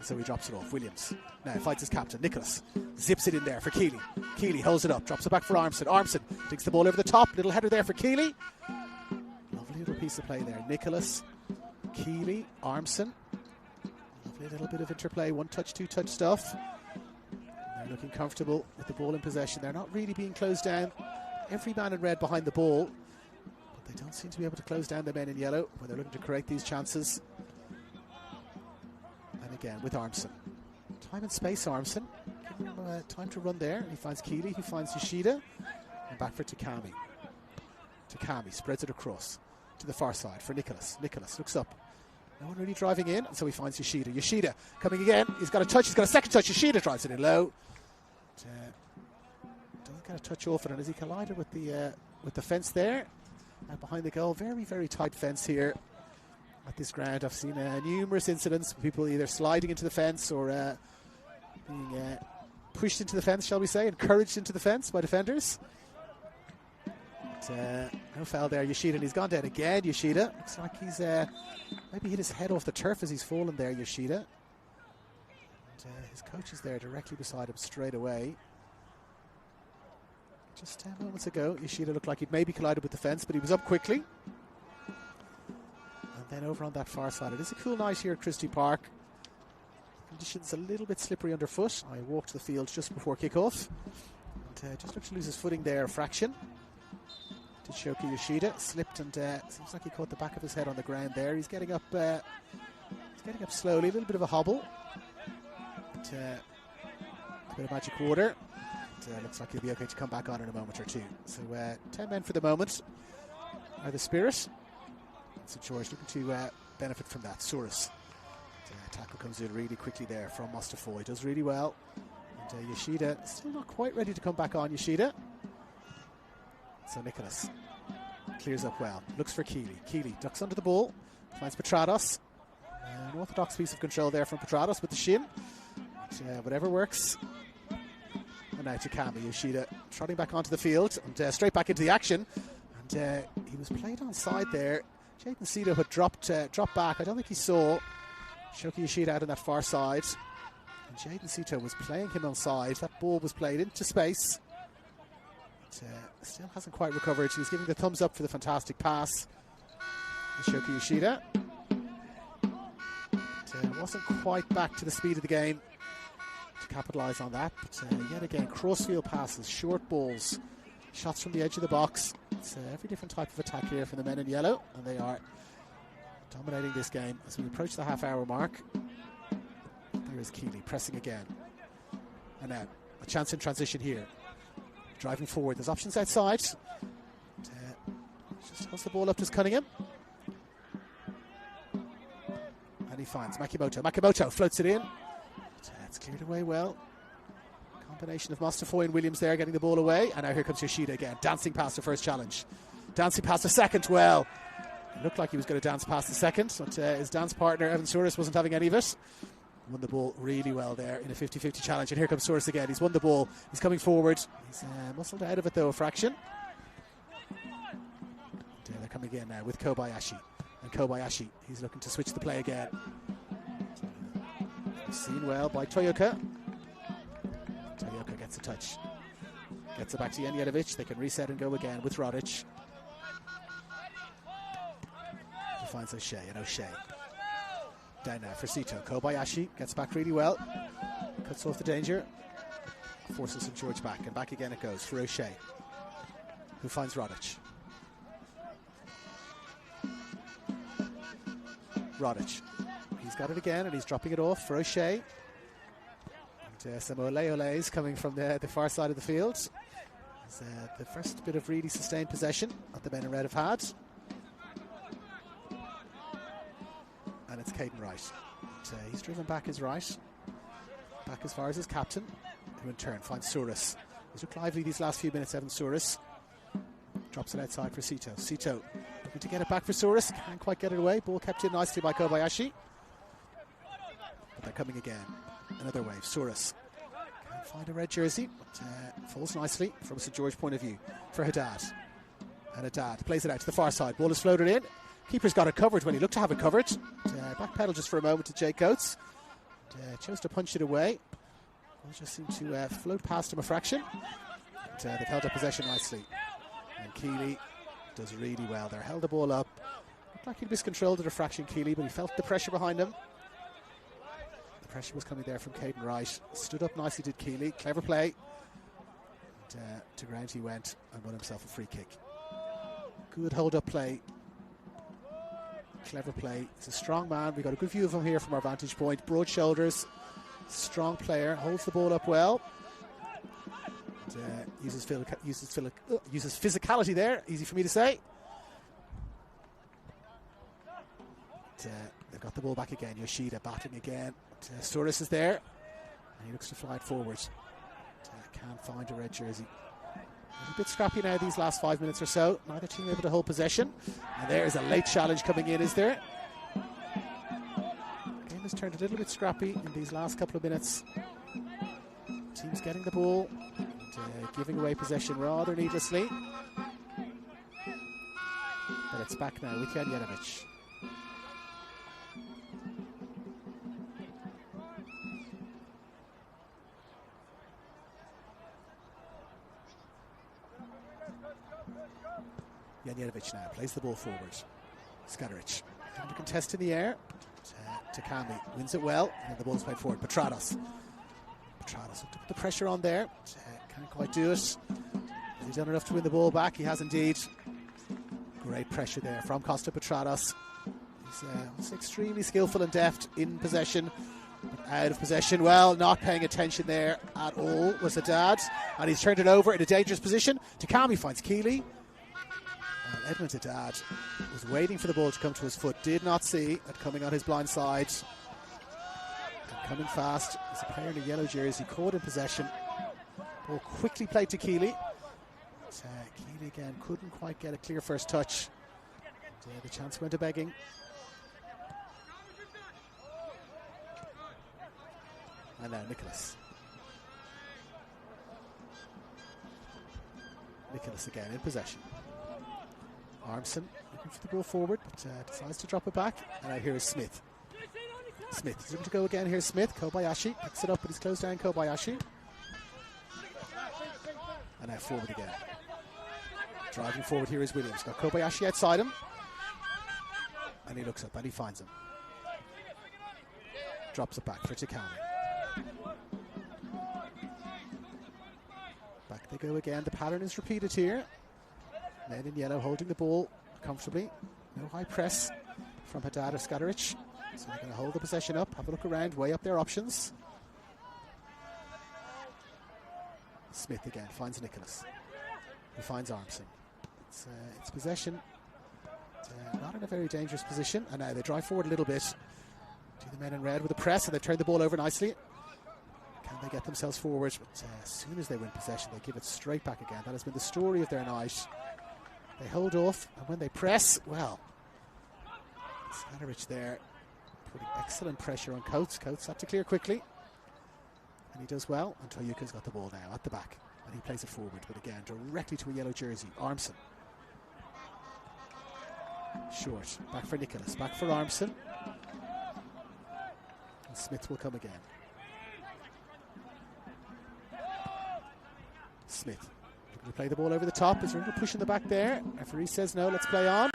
so he drops it off. Williams now fights his captain, Nicholas. Zips it in there for Keeley. Keeley holds it up, drops it back for Armson. Armson digs the ball over the top. Little header there for Keeley. Lovely little piece of play there. Nicholas, Keeley, Armson. Lovely little bit of interplay. One touch, two touch stuff. They're looking comfortable with the ball in possession. They're not really being closed down. Every man in red behind the ball. But they don't seem to be able to close down the men in yellow when they're looking to create these chances. And again with Armson. Time and space, Armson. Give him time to run there. He finds Keeley, he finds Yoshida. And back for Takami. Takami spreads it across to the far side for Nicholas. Nicholas looks up. No one really driving in, and so he finds Yoshida. Yoshida coming again. He's got a touch, he's got a second touch. Yoshida drives it in low. Doesn't get a touch off it, and as he collided with the fence there, and behind the goal, very, very tight fence here at this ground. I've seen numerous incidents, people either sliding into the fence or being pushed into the fence, shall we say, encouraged into the fence by defenders. But, no foul there, Yoshida, and he's gone down again. Yoshida looks like he's maybe hit his head off the turf as he's fallen there, Yoshida. And his coach is there directly beside him straight away. Just 10 moments ago, Yoshida looked like he'd maybe collided with the fence, but he was up quickly. And then over on that far side, it is a cool night here at Christie Park. Conditions a little bit slippery underfoot. I walked the field just before kickoff. And just looked to lose his footing there a fraction. Did Shoki Yoshida, slipped, and seems like he caught the back of his head on the ground there. He's getting up slowly, a little bit of a hobble. But, a bit of magic water. Looks like he'll be okay to come back on in a moment or two. So 10 men for the moment are the Spirit. So George looking to benefit from that. Souris. Tackle comes in really quickly there from Mustafoy. Does really well. And Yoshida still not quite ready to come back on, Yoshida. So Nicholas clears up well. Looks for Keeley. Keeley ducks under the ball. Finds Petrados. An orthodox piece of control there from Petrados with the shin. But, whatever works. And now Takami. Yoshida trotting back onto the field and straight back into the action. And he was played onside there. Jaden Cito had dropped back. I don't think he saw Shoki Yoshida out on that far side. And Jaden Cito was playing him onside. That ball was played into space. Still hasn't quite recovered. He was giving the thumbs up for the fantastic pass. Shoki Yoshida. Wasn't quite back to the speed of the game to capitalise on that. But yet again, crossfield passes, short balls, shots from the edge of the box. It's every different type of attack here from the men in yellow, and they are dominating this game as we approach the half-hour mark. There is Keeley pressing again. And now, a chance in transition here. Driving forward, there's options outside. Just holds the ball up to Cunningham. And he finds Makimoto. Makimoto floats it in. It's cleared away well. Combination of Mustafoy and Williams there getting the ball away. And now here comes Yoshida again. Dancing past the first challenge. Dancing past the second. Well, it looked like he was going to dance past the second. But his dance partner, Evan Souris, wasn't having any of it. Won the ball really well there in a 50-50 challenge. And here comes Souris again. He's won the ball. He's coming forward. He's muscled out of it though a fraction. And, they're coming in now with Kobayashi. And Kobayashi, he's looking to switch the play again. Seen well by Toyoka. Toyoka gets a touch. Gets it back to Janjetovic. They can reset and go again with Rodic. He finds O'Shea, and O'Shea down now for Cito. Kobayashi gets back really well. Cuts off the danger. Forces St. George back, and back again it goes for O'Shea. who finds Rodic. Rodic. He's got it again and he's dropping it off for O'Shea. And some ole-oles coming from the far side of the field. It's, the first bit of really sustained possession that the men in red have had. And it's Caden Wright. And, he's driven back his right. Back as far as his captain, who in turn finds Souris. He's looked lively these last few minutes, Evan Souris. Drops it outside for Sito. Sito looking to get it back for Souris. Can't quite get it away. Ball kept in nicely by Kobayashi. But they're coming again. Another wave. Souris can't find a red jersey, but falls nicely from a St George point of view for Haddad. And Haddad plays it out to the far side. Ball is floated in. Keeper's got it covered when he looked to have it covered. Back pedal just for a moment to Jake Coates. Chose to punch it away. Ball just seemed to float past him a fraction. But, they've held up possession nicely. And Keeley does really well there. Held the ball up. Looked like he'd miscontrolled it a fraction, Keeley, but he felt the pressure behind him. The pressure was coming there from Caden Wright. Stood up nicely, did Keeley. Clever play. And, to ground he went and won himself a free kick. Good hold-up play. Clever play. He's a strong man. We got a good view of him here from our vantage point. Broad shoulders. Strong player. Holds the ball up well. And, uses physicality there. Easy for me to say. And, they've got the ball back again. Yoshida batting again. Souris is there. And he looks to fly it forward. Can't find a red jersey. A little bit scrappy now these last 5 minutes or so. Neither team able to hold possession. And there's a late challenge coming in, is there? The game has turned a little bit scrappy in these last couple of minutes. Teams getting the ball and giving away possession rather needlessly. But it's back now with Janjetovic. Janjetovic now plays the ball forward. Skadaric trying to contest in the air. Takami wins it well, and the ball's played forward. Petrados looked to put the pressure on there. Can't quite do it. Has he done enough to win the ball back? He has indeed. Great pressure there from Costa Petrados. He's extremely skillful and deft in possession, but out of possession. Well, not paying attention there at all was Haddad, and he's turned it over in a dangerous position. Takami finds Keeley. Edmund Haddad was waiting for the ball to come to his foot, did not see it coming on his blind side. And coming fast is a player in a yellow jersey, caught in possession. Ball quickly played to Keeley. Keeley again couldn't quite get a clear first touch. The chance went to begging. And now Nicholas. Nicholas again in possession. Armson looking for the ball forward, but decides to drop it back. And now here is Smith. Smith is looking to go again. Here's Smith. Kobayashi picks it up, but he's closed down Kobayashi. And now forward again. Driving forward here is Williams. Got Kobayashi outside him. And he looks up and he finds him. Drops it back for Takami. Back they go again. The pattern is repeated here. Men in yellow holding the ball comfortably. No high press from Haddad or Skadaric. So they're going to hold the possession up, have a look around, weigh up their options. Smith again finds Nicholas. He finds Armson. It's possession. Not in a very dangerous position. And now they drive forward a little bit to the men in red with a press, and they turn the ball over nicely. Can they get themselves forward? But as soon as they win possession, they give it straight back again. That has been the story of their night. They hold off, and when they press, well, Skadaric there putting excellent pressure on Coates. Coates had to clear quickly, and he does well. And Toyuka's got the ball now at the back, and he plays it forward, but again directly to a yellow jersey. Armson. Short. Back for Nicholas. Back for Armson. And Smith will come again. Smith. Looking to play the ball over the top. Is there a little push in the back there? Referee says no, let's play on.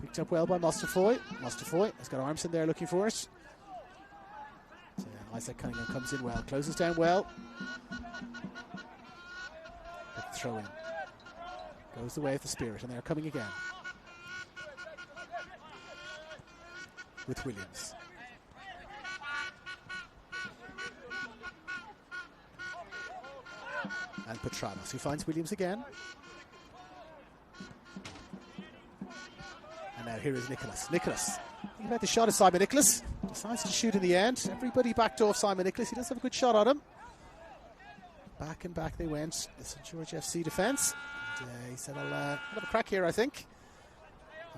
Picked up well by Mustafoy. Mustafoy has got Armson there looking for it. So Isaac Cunningham comes in well. Closes down well. Throw in. Goes the way of the Spirit, and they're coming again. With Williams. And Petranos, who finds Williams again. And now here is Nicholas. Nicholas, think about the shot of Simon Nicholas. Decides to shoot in the end. Everybody backed off Simon Nicholas. He does have a good shot on him. Back and back they went. The St. George FC defence. He said, I'll have a crack here, I think.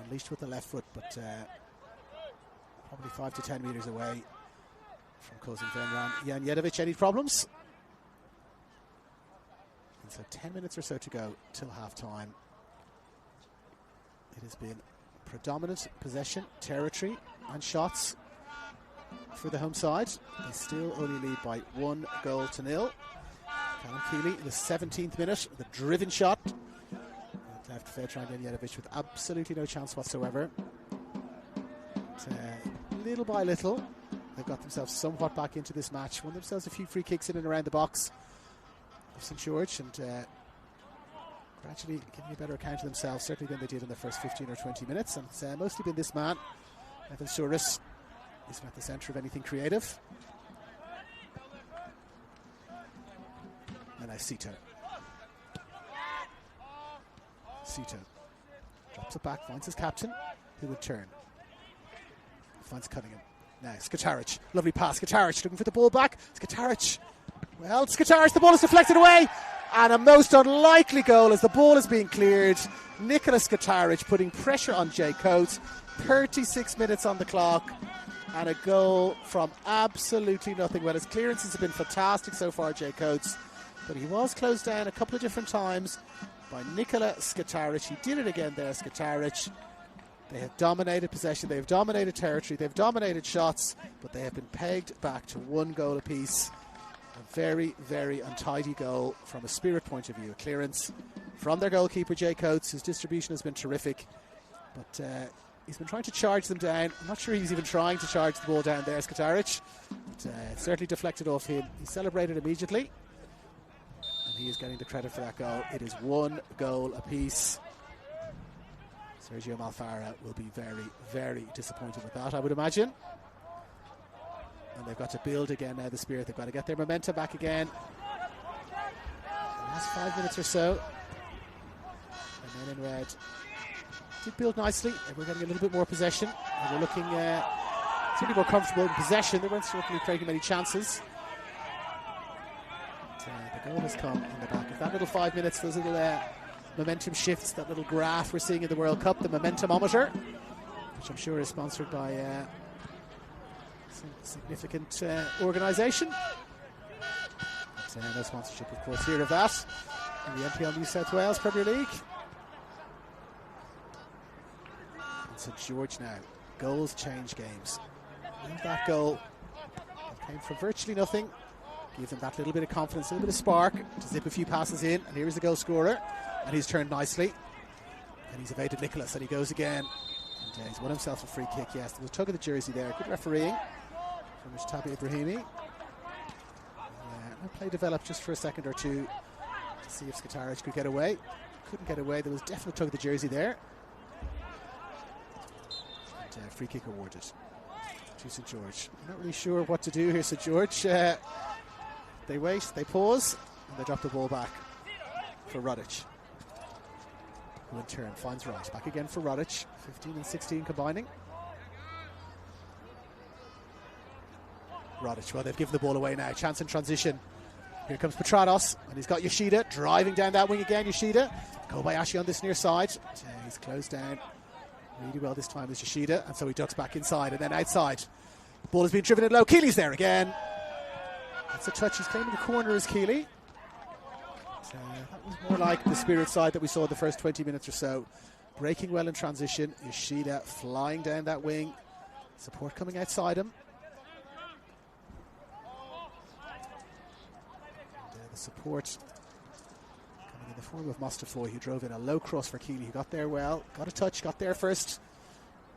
Unleashed with the left foot, but probably 5 to 10 metres away from Kozin Venran. Jan Jedovic, any problems? And so 10 minutes or so to go till half-time. It has been predominant possession, territory and shots for the home side. They still only lead by 1 goal to 0. Callum Keeley in the 17th minute, the driven shot. Left Vedran Jedovic with absolutely no chance whatsoever. But, little by little, they've got themselves somewhat back into this match. Won themselves a few free kicks in and around the box of St. George, and gradually getting a better account of themselves, certainly than they did in the first 15 or 20 minutes. And it's mostly been this man, Evan Souris, who's been at the centre of anything creative. And now Sito. Sito drops it back, finds his captain, who would turn. Finds Cunningham. Now Skitaric, lovely pass. Skitaric looking for the ball back. Skitaric. Well, Skitaric, the ball is deflected away. And a most unlikely goal as the ball is being cleared. Nicholas Skitaric putting pressure on Jay Coates. 36 minutes on the clock. And a goal from absolutely nothing. Well, his clearances have been fantastic so far, Jay Coates. But he was closed down a couple of different times by Nikola Skitaric. He did it again there, Skitaric. They have dominated possession, they have dominated territory, they've dominated shots, but they have been pegged back to 1 goal apiece. A very, very untidy goal from a Spirit point of view. A clearance from their goalkeeper, Jay Coates, whose distribution has been terrific. But he's been trying to charge them down. I'm not sure he's even trying to charge the ball down there, Skitaric. But it certainly deflected off him. He celebrated immediately. And he is getting the credit for that goal. It is 1 goal apiece. Sergio Malfara will be very, very disappointed with that, I would imagine. And they've got to build again now, the Spirit. They've got to get their momentum back again. The last 5 minutes or so. And then in red. Did build nicely. And we're getting a little bit more possession. And we're looking certainly more comfortable in possession. They weren't certainly creating many chances. But, the goal has come in the back of that little 5 minutes. Those little momentum shifts, that little graph we're seeing in the World Cup, the momentumometer, which I'm sure is sponsored by some significant organisation. No sponsorship, of course, here of that in the NPL New South Wales Premier League. And St. George now. Goals change games. And that goal came from virtually nothing. Give them that little bit of confidence, a little bit of spark to zip a few passes in. And here is the goal scorer. And he's turned nicely. And he's evaded Nicholas, and he goes again. And he's won himself a free kick, yes. There was a tug of the jersey there. Good refereeing from Mujtabi Ibrahimi. Play developed just for a second or two to see if Skitaric could get away. Couldn't get away. There was definitely a tug of the jersey there. And free kick awarded to St. George. I'm not really sure what to do here, St. George. They wait, they pause, and they drop the ball back for Rodic, who in turn finds Rice. Back again for Rodic. 15 and 16 combining. Rodic, well, they've given the ball away now. Chance in transition. Here comes Petranos, and he's got Yoshida driving down that wing again. Yoshida, Kobayashi on this near side. He's closed down really well this time as Yoshida, and so he ducks back inside and then outside. The ball has been driven in low. Keeley's there again. That's a touch. He's claiming the corner as Keeley. That was more like the Spirit side that we saw the first 20 minutes or so. Breaking well in transition. Yoshida flying down that wing. Support coming outside him. And, the support coming in the form of Mustafoy, who drove in a low cross for Keeley, who got there well. Got a touch, got there first.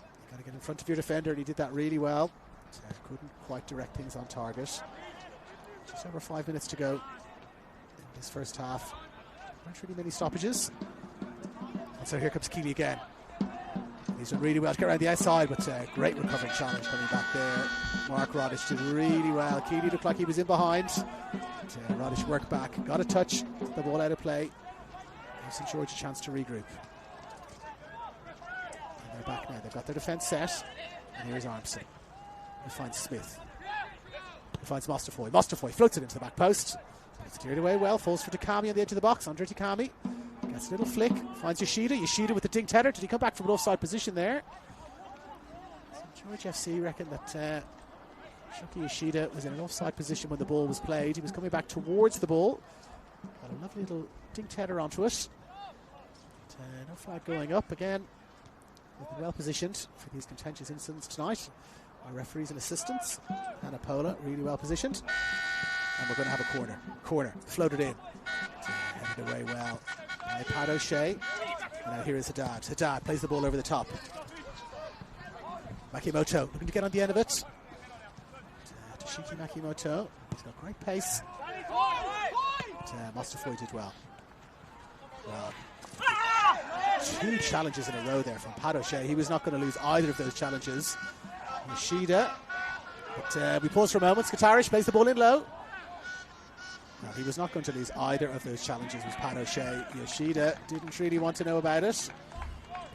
You got to get in front of your defender, and he did that really well. Couldn't quite direct things on target. Just over 5 minutes to go. This first half, not really many stoppages. And so here comes Keeley again. He's done really well to get around the outside, but great recovering challenge coming back there. Mark Rodish did really well. Keeley looked like he was in behind. But, Rodish worked back, got a touch, the ball out of play. Gives St George a chance to regroup. And they're back now. They've got their defence set. And here's Armstrong. He finds Smith. He finds Mosterfoy. Mosterfoy floats it into the back post. It's cleared away well. Falls for Takami on the edge of the box. Andre Takami gets a little flick. Finds Yoshida. Yoshida with the dink header. Did he come back from an offside position there? So George FC reckon that Shuki Yoshida was in an offside position when the ball was played. He was coming back towards the ball. Got a lovely little dink header onto it. But, no flag going up again. We've been well positioned for these contentious incidents tonight. Our referees and assistants. Anna Pola really well positioned. And we're going to have a corner. Corner. Floated in. Headed away well by Pat O'Shea. And now here is Haddad. Haddad plays the ball over the top. Makimoto looking to get on the end of it. Toshiki Makimoto. He's got great pace. But Mosterfoy did well. Well, 2 challenges in a row there from Pat O'Shea. He was not going to lose either of those challenges. Yoshida. But we pause for a moment. Skataric plays the ball in low. No, he was not going to lose either of those challenges, was Pat O'Shea. Yoshida didn't really want to know about it.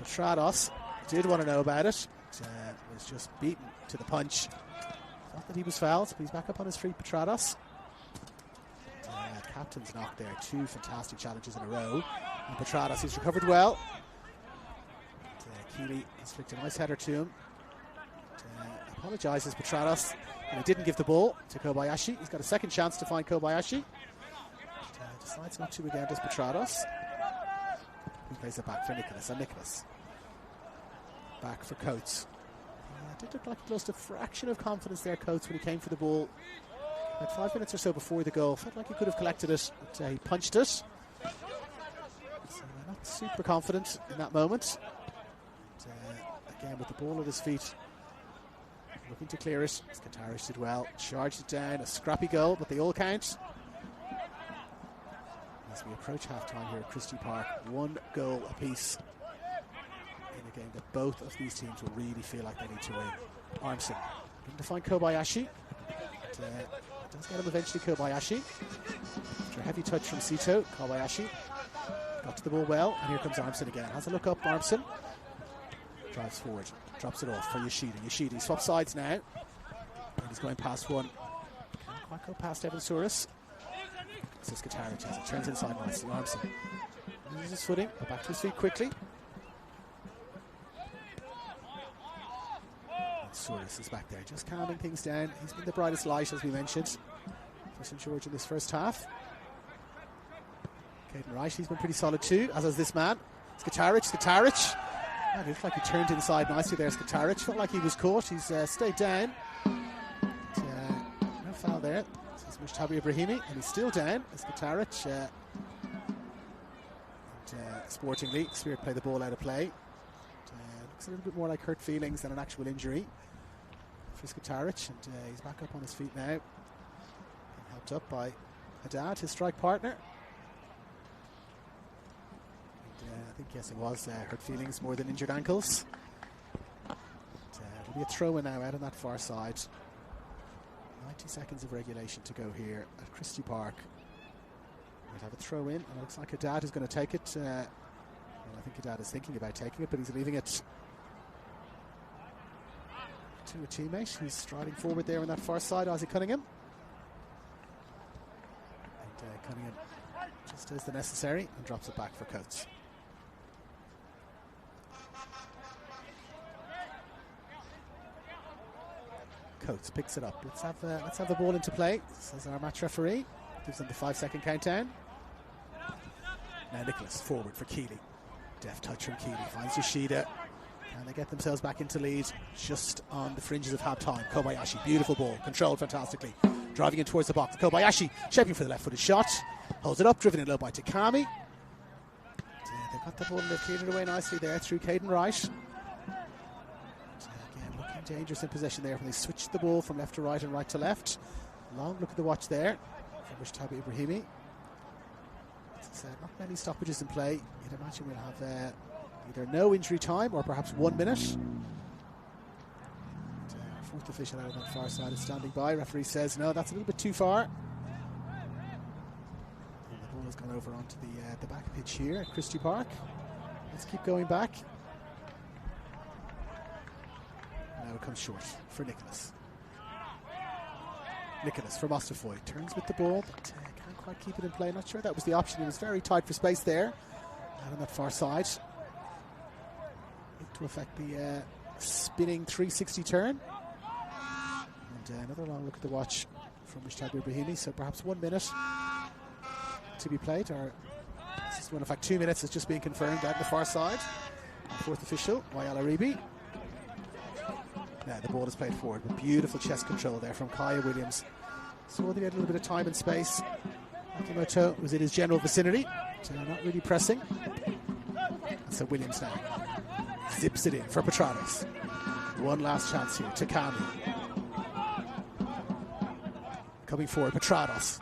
Petrados did want to know about it. But, was just beaten to the punch. Thought that he was fouled, but he's back up on his feet, Petrados. Captain's knock there. 2 fantastic challenges in a row. And Petrados, he's recovered well. Keeley has flicked a nice header to him. Apologises, Petrados. And he didn't give the ball to Kobayashi. He's got a second chance to find Kobayashi. Decides not to again, does Petrados. He plays it back for Nicholas. And Nicholas. Back for Coates. Did look like he lost a fraction of confidence there, Coates, when he came for the ball. About 5 minutes or so before the goal. Felt like he could have collected it, but he punched it. So not super confident in that moment. But, again, with the ball at his feet. Looking to clear it. Skataric did well. Charged it down. A scrappy goal, but they all count. As we approach half-time here at Christie Park, 1 goal apiece in a game that both of these teams will really feel like they need to win. Armstrong looking to find Kobayashi. But, does get him eventually, Kobayashi. After a heavy touch from Sito, Kobayashi got to the ball well, and here comes Armstrong again. Has a look up, Armstrong. Drives forward, drops it off for Yoshida. Yoshida, he swaps sides now. And he's going past one. Can't quite go past Evan Souris. So Skataric has it. Turns inside nicely. Armstrong loses his footing. Go back to his feet quickly. And Souris is back there, just calming things down. He's been the brightest light, as we mentioned, for St George in this first half. Caden Wright, he's been pretty solid too, as has this man. Skataric. It looked like he turned inside nicely there, Skataric. Felt like he was caught. He's stayed down. But, no foul there. It's Mushtabi Ibrahimi, and he's still down. Skataric. Sportingly, Spirit play the ball out of play. Looks a little bit more like hurt feelings than an actual injury for Skataric. And he's back up on his feet now. Helped up by Haddad, his strike partner. I think, yes, it was hurt feelings more than injured ankles. It'll be a throw-in now out on that far side. 90 seconds of regulation to go here at Christie Park. We'll have a throw-in, and it looks like Haddad is going to take it. Well, I think Haddad is thinking about taking it, but he's leaving it to a teammate. He's striding forward there on that far side, Ozzie Cunningham. And Cunningham just does the necessary and drops it back for Coates. Coates picks it up. Let's have the ball into play, says our match referee. Gives them the 5-second countdown. Now Nicholas forward for Keeley. Deft touch from Keeley. Finds Yoshida. And they get themselves back into lead just on the fringes of half-time. Kobayashi, beautiful ball. Controlled fantastically. Driving in towards the box. Kobayashi shaping for the left-footed shot. Holds it up. Driven in low by Takami. They got the ball and they've cleared it away nicely there through Caden Wright. Dangerous in possession there when they switched the ball from left to right and right to left. Long look at the watch there from Mushtabi Ibrahimi. As I said, not many stoppages in play. You'd imagine we'll have Either no injury time or perhaps 1 minute. And, fourth official out on that far side is standing by. Referee says no, that's a little bit too far. And the ball has gone over onto the back pitch here at Christie Park. Let's keep going back. Now it comes short for Nicholas. Nicholas from Ostafoy turns with the ball, but can't quite keep it in play. Not sure that was the option. He was very tight for space there. Out on that far side. To affect the spinning 360 turn. And another long look at the watch from Mushtaq Ibrahimi. So perhaps 1 minute to be played. Or this is in fact 2 minutes is just being confirmed out on the far side. Fourth official, Wayal Aribi. Now the ball is played forward with beautiful chest control there from Kaya Williams. So they had a little bit of time and space. Akimoto was in his general vicinity, so not really pressing. And so Williams now zips it in for Petrados. One last chance here, Takami. Coming forward, Petrados.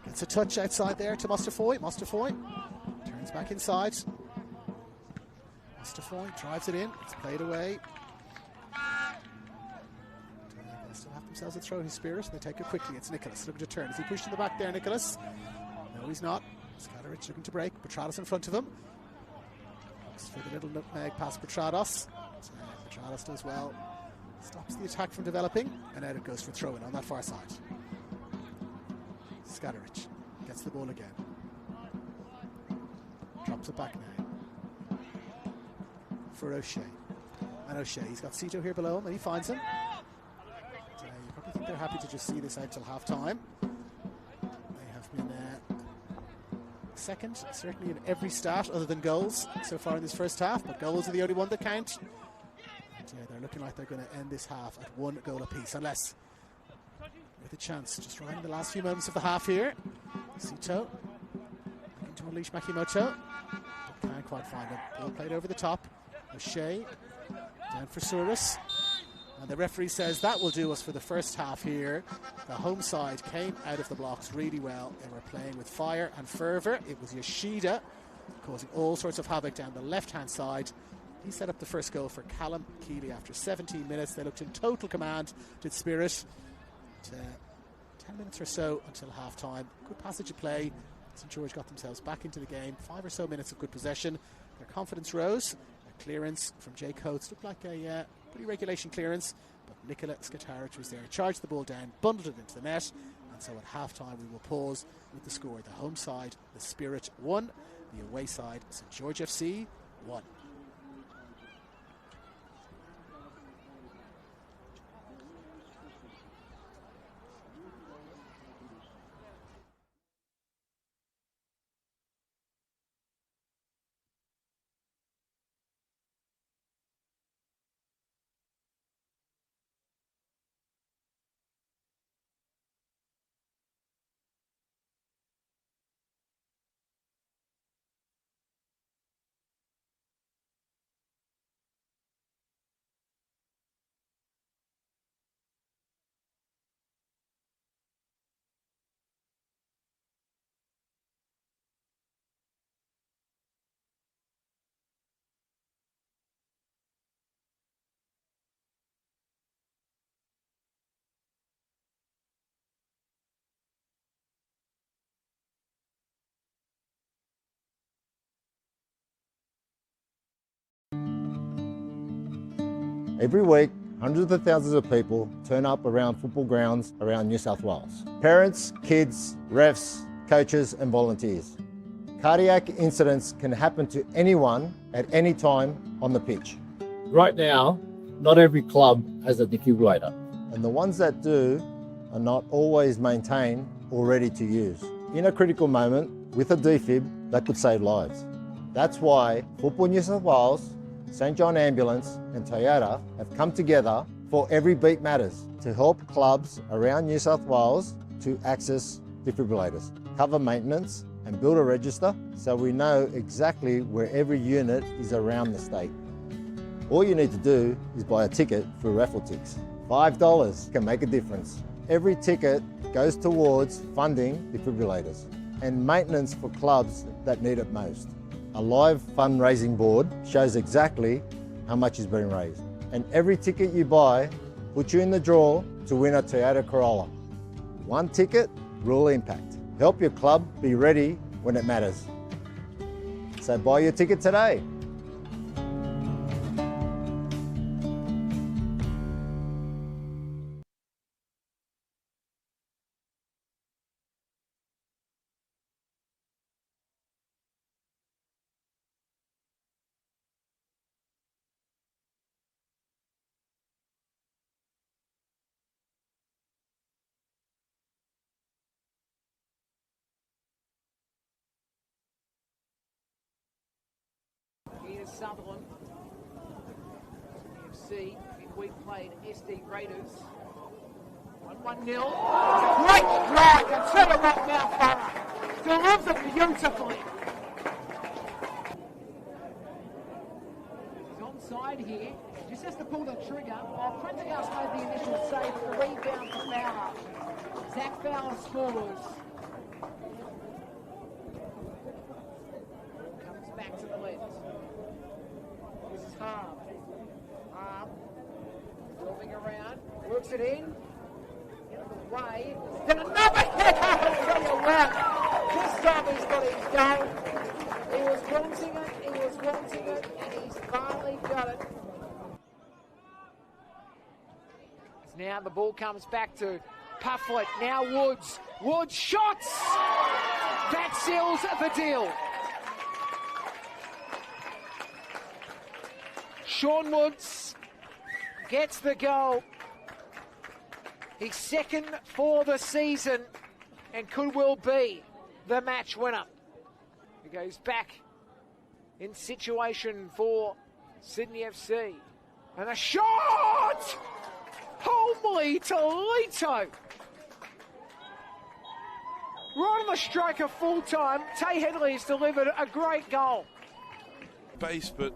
Gets a touch outside there to Mustafoy. Mustafoy turns back inside. Mustafoy drives it in, it's played away. They still have themselves a throw his spirit, and they take it quickly. It's Nicholas looking to turn. Is he pushed in the back there, Nicholas? No, he's not. Scatterich looking to break. Petrados in front of him. For the little nutmeg past Petrados. Petrados does well. Stops the attack from developing, and out it goes for throw-in on that far side. Scatterich gets the ball again. Drops it back now. For O'Shea. And O'Shea, he's got Cito here below him, and he finds him. You probably think they're happy to just see this out till half-time. They have been second, certainly in every stat other than goals so far in this first half, but goals are the only one that count. And, they're looking like they're going to end this half at 1 goal apiece, unless with a chance just right in the last few moments of the half here. Cito looking to unleash Makimoto, but can't quite find him. Ball played over the top. O'Shea down for Souris. And the referee says that will do us for the first half here. The home side came out of the blocks really well. They were playing with fire and fervour. It was Yoshida causing all sorts of havoc down the left-hand side. He set up the first goal for Callum Keeley after 17 minutes. They looked in total command, did Spirit. 10 minutes or so until half-time. Good passage of play. St George got themselves back into the game. 5 or so minutes of good possession. Their confidence rose. A clearance from Jay Coates looked like a pretty regulation clearance, but Nikola Skatarich was there, charged the ball down, bundled it into the net, and so at half-time we will pause with the score. The home side, the Spirit 1, the away side, St George FC 1. Every week, hundreds of thousands of people turn up around football grounds around New South Wales. Parents, kids, refs, coaches and volunteers. Cardiac incidents can happen to anyone at any time on the pitch. Right now, not every club has a defibrillator. And the ones that do are not always maintained or ready to use. In a critical moment, with a defib, that could save lives. That's why Football New South Wales, St John Ambulance and Toyota have come together for Every Beat Matters to help clubs around New South Wales to access defibrillators, cover maintenance and build a register so we know exactly where every unit is around the state. All you need to do is buy a ticket through RaffleTix. $5 can make a difference. Every ticket goes towards funding defibrillators and maintenance for clubs that need it most. A live fundraising board shows exactly how much is being raised. And every ticket you buy puts you in the draw to win a Toyota Corolla. One ticket, real impact. Help your club be ready when it matters. So buy your ticket today. Here's Sutherland. FC, we played SD Raiders. 1-1-0. Great drag and set it up now, Farah. Delivers it beautifully. He's onside here. Just has to pull the trigger. Prendergast made the initial save, but the rebound for Fowler. Zach Fowler scores. Comes back to the left. This is Harm. Moving around, works it in. Get the way. Then another hit. I'll tell you what. This time he's got his goal. He was wanting it, and he's finally got it. Now the ball comes back to Pufflet. Now Woods. Woods shots. That seals the deal. Sean Woods gets the goal. He's second for the season and could well be the match winner. He goes back in situation for Sydney FC. And a shot! Holy Toledo! Right on the striker full time. Tay Headley has delivered a great goal. Base, but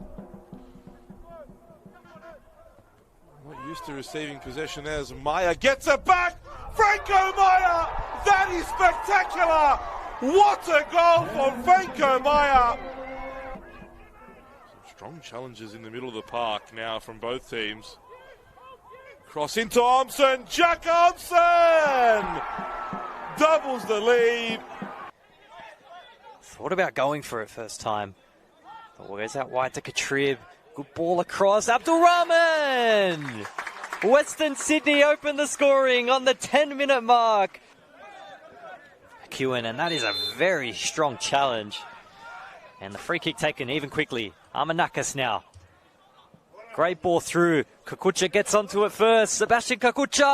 not used to receiving possession as Maya gets it back. Franco Maya! That is spectacular! What a goal from Franco Maya! Some strong challenges in the middle of the park now from both teams. Cross into Thompson. Jack Thompson! Doubles the lead. Thought about going for it first time. But where's that wide to Katrib? Good ball across. Abdul Rahman! Western Sydney opened the scoring on the 10-minute mark. McEwen, and that is a very strong challenge. And the free kick taken even quickly. Armanakis now. Great ball through. Kakucha gets onto it first. Sebastian Kakucha!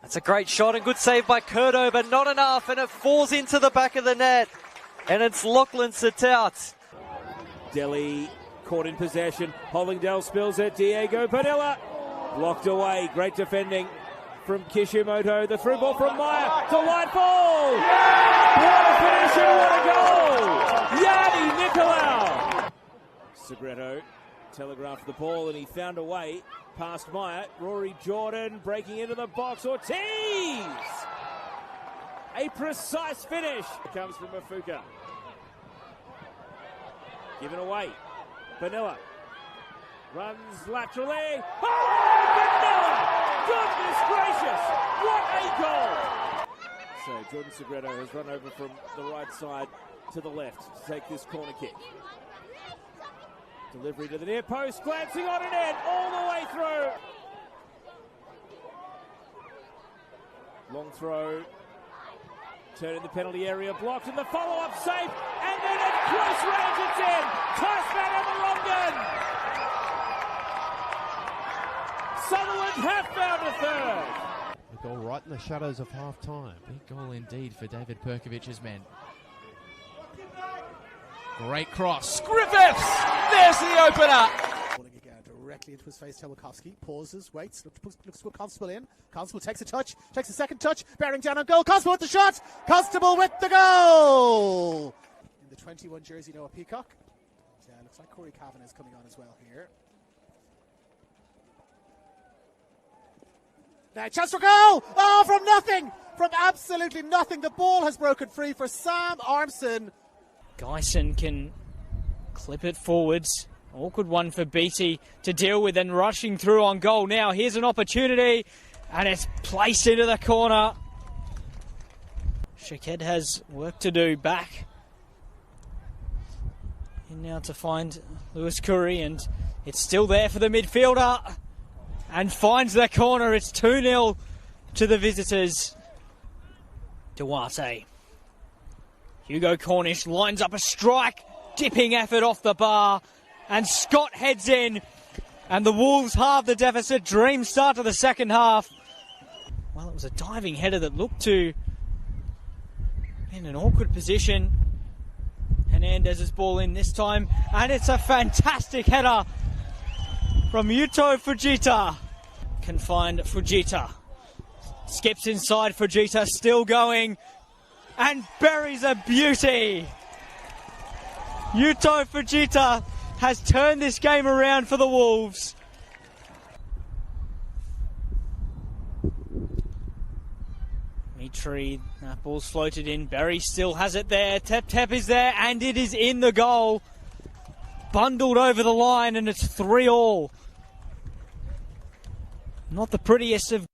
That's a great shot and good save by Curto, but not enough, and it falls into the back of the net. And it's Lachlan Satout. Delhi caught in possession. Hollingdale spills it. Diego Padilla blocked away. Great defending from Kishimoto. The through ball from Meyer. Delightful! What a finish and what a goal! Yanni Nicolau! Segreto telegraphed the ball and he found a way past Meyer. Rory Jordan breaking into the box. Ortiz! A precise finish. Comes from Mafuka. Given away. Vanilla. Runs laterally. Oh, Vanilla! Goodness gracious. What a goal. So Jordan Segreto has run over from the right side to the left to take this corner kick. Delivery to the near post. Glancing on an end all the way through. Long throw. Turn in the penalty area, blocked, and the follow-up safe, and then at close range it's in! Tasman and the wrong gun! Sutherland have found a third! A goal right in the shadows of half-time. Big goal indeed for David Perkovic's men. Great cross. Griffiths! There's the opener! Directly into his face, Telmakowski pauses, waits, looks to put Constable in. Constable takes a touch, takes a second touch, bearing down on goal. Constable with the shot! Constable with the goal! In the 21 jersey, Noah Peacock. Yeah, looks like Corey Cavan is coming on as well here. Now, chance for goal! Oh, from nothing! from absolutely nothing. The ball has broken free for Sam Armson. Geisen can clip it forwards. Awkward one for Beattie to deal with, and rushing through on goal now. Here's an opportunity, and it's placed into the corner. Shaqued has work to do back. And now to find Lewis Curry, and it's still there for the midfielder. And finds the corner. It's 2-0 to the visitors. Duarte. Hugo Cornish lines up a strike. Dipping effort off the bar. And Scott heads in. And the Wolves halve the deficit. Dream start to the second half. Well, it was a diving header that looked to be in an awkward position. Hernandez's ball in this time. And it's a fantastic header from Yuto Fujita. Can find Fujita. Skips inside Fujita, still going. And buries a beauty. Yuto Fujita has turned this game around for the Wolves. Mitri, that ball's floated in. Berry still has it there. Tep is there, and it is in the goal. Bundled over the line, and it's 3-3. Not the prettiest of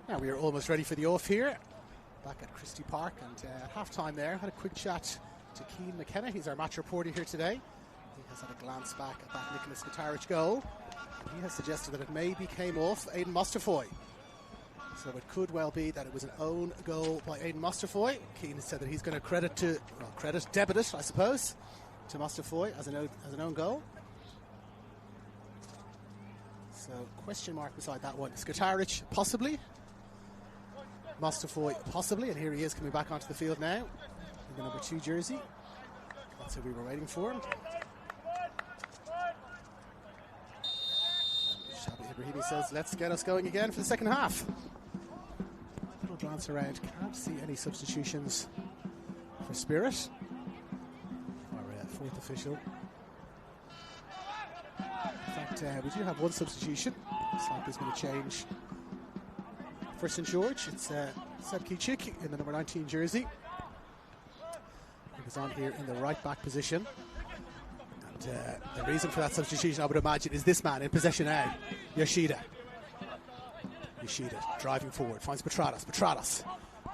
Now we are almost ready for the off here. Back at Christie Park, and half-time there. Had a quick chat to Keane McKenna. He's our match reporter here today. He has had a glance back at that Nicholas Guitarich goal. He has suggested that it maybe came off Aidan Mustafoy. So it could well be that it was an own goal by Aidan Mustafoy. Keane has said that he's going to debit it, I suppose, to Mustafoy as an own goal. So question mark beside that one. Guitarich possibly. Mustafoy possibly, and here he is coming back onto the field now in the number 2 jersey. That's who we were waiting for. Shabi Ibrahimi says, let's get us going again for the second half. Little glance around, can't see any substitutions for Spirit. Our fourth official. In fact, we do have one substitution. Looks like there's been a change. For St George, it's Seb Kicic in the number 19 jersey. He was on here in the right back position. And the reason for that substitution, I would imagine, is this man in possession now, Yoshida. Yoshida driving forward, finds Petradas.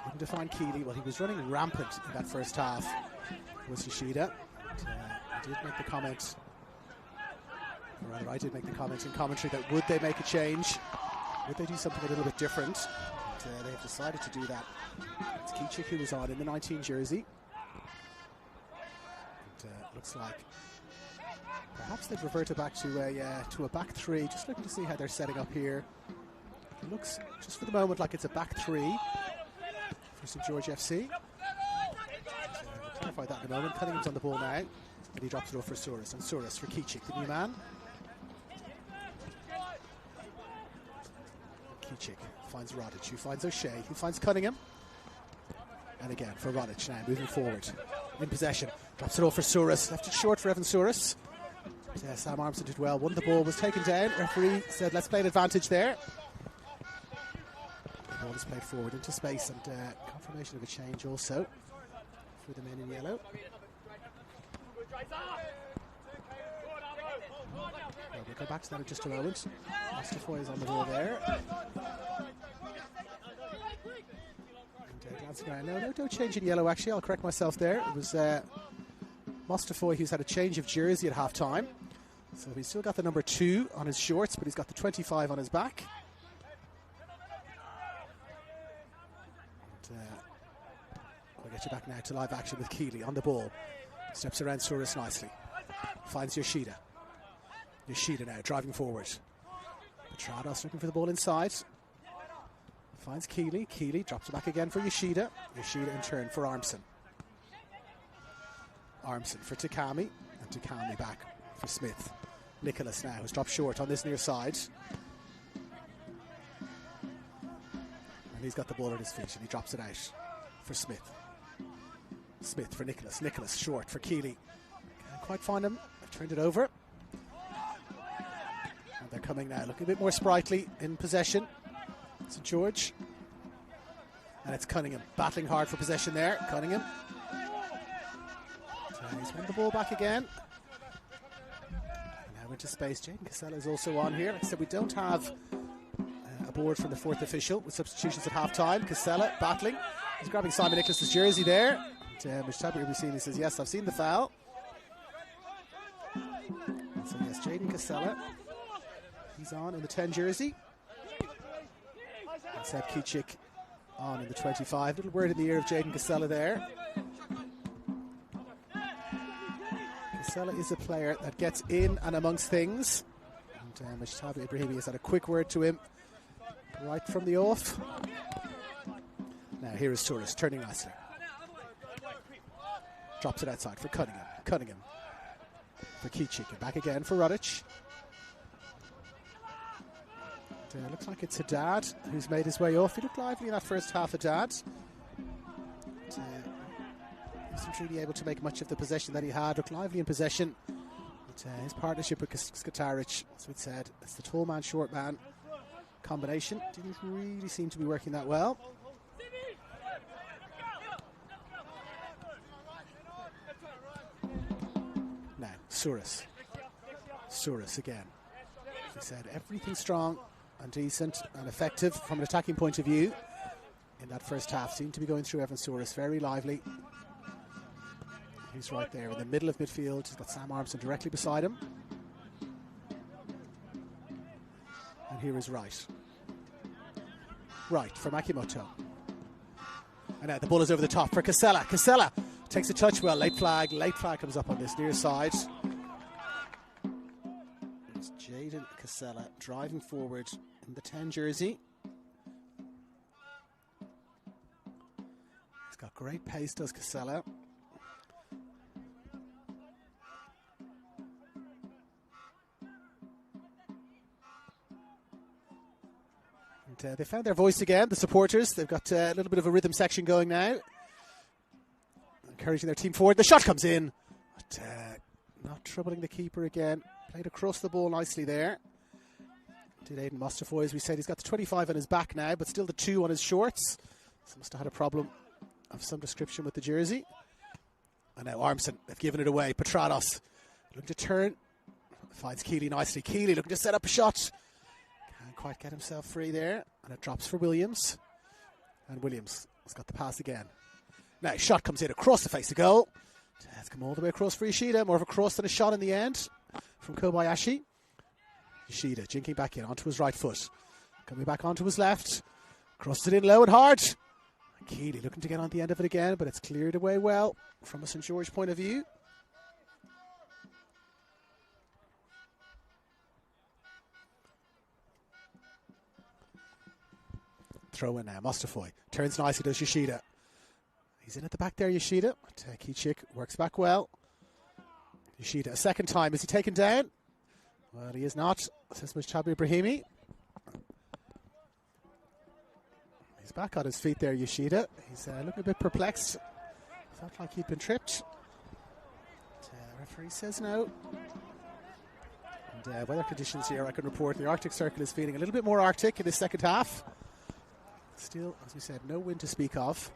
Couldn't define Keeley. Well, he was running rampant in that first half. Was Yoshida. He did make the comment, or rather I did make the comment in commentary that would they make a change? Would they do something a little bit different? And, they have decided to do that. It's Kicic who was on in the 19 jersey. And, looks like perhaps they've reverted back to a back 3. Just looking to see how they're setting up here. It looks, just for the moment, like it's a back 3 for St George FC. We'll clarify that in a moment. Cunningham's on the ball now, and he drops it off for Souris. And Souris for Kicic, the new man. Kicic finds Rodic, who finds O'Shea, who finds Cunningham. And again for Rodic now, moving forward. In possession, drops it off for Souris. Left it short for Evan Souris. Sam Armstrong did well. One of the ball was taken down. Referee said, let's play an advantage there. The ball is played forward into space, and confirmation of a change also for the men in yellow. We'll go back to that in just a moment. Mustafoy is on the ball there. And glancing around. No change in yellow, actually. I'll correct myself there. It was Mustafoy who's had a change of jersey at half-time. So he's still got the number 2 on his shorts, but he's got the 25 on his back. And, we'll get you back now to live action with Keeley on the ball. Steps around Souris nicely. Finds Yoshida. Yoshida now driving forward. Petrados looking for the ball inside. Finds Keeley. Keeley drops it back again for Yoshida. Yoshida in turn for Armson. Armson for Takami. And Takami back for Smith. Nicholas now has dropped short on this near side. And he's got the ball at his feet and he drops it out for Smith. Smith for Nicholas. Nicholas short for Keeley. Can't quite find him. They've turned it over. And they're coming now, looking a bit more sprightly in possession. St George. And it's Cunningham battling hard for possession there. Cunningham. So he's won the ball back again. Now into space. Jaden Casella is also on here. Like I said, we don't have a board from the fourth official with substitutions at half-time. Casella battling. He's grabbing Simon Nicholas' jersey there. Mujtabi Ibusini says, yes, I've seen the foul. So yes, Jaden Casella. He's on in the 10 jersey. And Seb Kicic on in the 25. Little word in the ear of Jaden Casella there. Casella is a player that gets in and amongst things. And Mujtabi Ibrahimi has had a quick word to him right from the off. Now here is Souris turning nicely. Drops it outside for Cunningham. Cunningham for Kicic. And back again for Rodic. Looks like it's Haddad who's made his way off. He looked lively in that first half, Haddad. Wasn't really able to make much of the possession that he had. Looked lively in possession. But his partnership with Guitarich, as we said, it's the tall man, short man combination. Didn't really seem to be working that well. Now, Souris. Souris again. He said everything strong and decent and effective from an attacking point of view in that first half. Seemed to be going through Evan Soros, very lively. He's right there in the middle of midfield. He's got Sam Armstrong directly beside him. And here is Wright. Wright for Makimoto. And now the ball is over the top for Casella. Casella takes a touch well. Late flag comes up on this near side. It's Jaden Casella driving forward in the 10 jersey. He's got great pace, does Casella. They found their voice again, the supporters. They've got a little bit of a rhythm section going now. Encouraging their team forward. The shot comes in, but not troubling the keeper again. Played across the ball nicely there. Did Aidan Mustafoy, as we said. He's got the 25 on his back now, but still the 2 on his shorts. So must have had a problem of some description with the jersey. And now Armstrong, they've given it away. Petrados looking to turn. Finds Keeley nicely. Keeley looking to set up a shot. Quite get himself free there, and it drops for Williams, and Williams has got the pass again. Now shot comes in across the face of goal. It's come all the way across for Yoshida, more of a cross than a shot in the end from Kobayashi. Yoshida jinking back in onto his right foot, coming back onto his left, crossed it in low and hard. Keeley looking to get on the end of it again, but it's cleared away well from a St. George point of view. Throw in now, Mustafoy turns nicely, does Yoshida. He's in at the back there, Yoshida. Kichik works back well. Yoshida, a second time, is he taken down? Well, he is not, says Mujtabi Ibrahimi. He's back on his feet there, Yoshida. He's looking a bit perplexed. Felt like he'd been tripped. Referee says no. And weather conditions here, I can report, the Arctic Circle is feeling a little bit more Arctic in the second half. Still, as we said, no wind to speak of.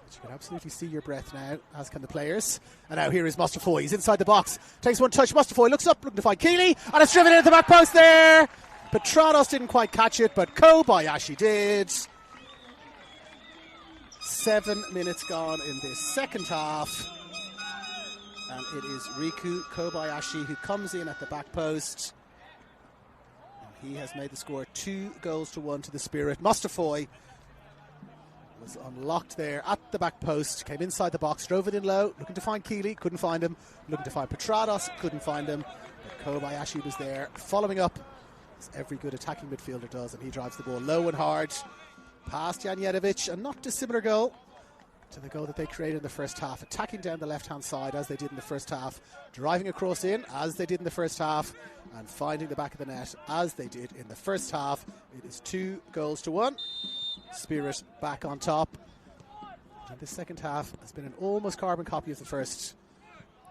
But you can absolutely see your breath now, as can the players. And now here is Mustafoy. He's inside the box. Takes one touch. Mustafoy looks up, looking to find Keeley. And it's driven into the back post there. Petrados didn't quite catch it, but Kobayashi did. 7 minutes gone in this second half. And it is Riku Kobayashi who comes in at the back post. He has made the score 2-1 to the Spirit. Mustafoy was unlocked there at the back post, came inside the box, drove it in low, looking to find Keeley, couldn't find him, looking to find Petrados, couldn't find him, but Kobayashi was there, following up, as every good attacking midfielder does, and he drives the ball low and hard, past Janjetovic, a not dissimilar goal to the goal that they created in the first half, attacking down the left-hand side as they did in the first half, driving across in as they did in the first half, and finding the back of the net as they did in the first half. It is 2-1. Spirit back on top. And the second half has been an almost carbon copy of the first.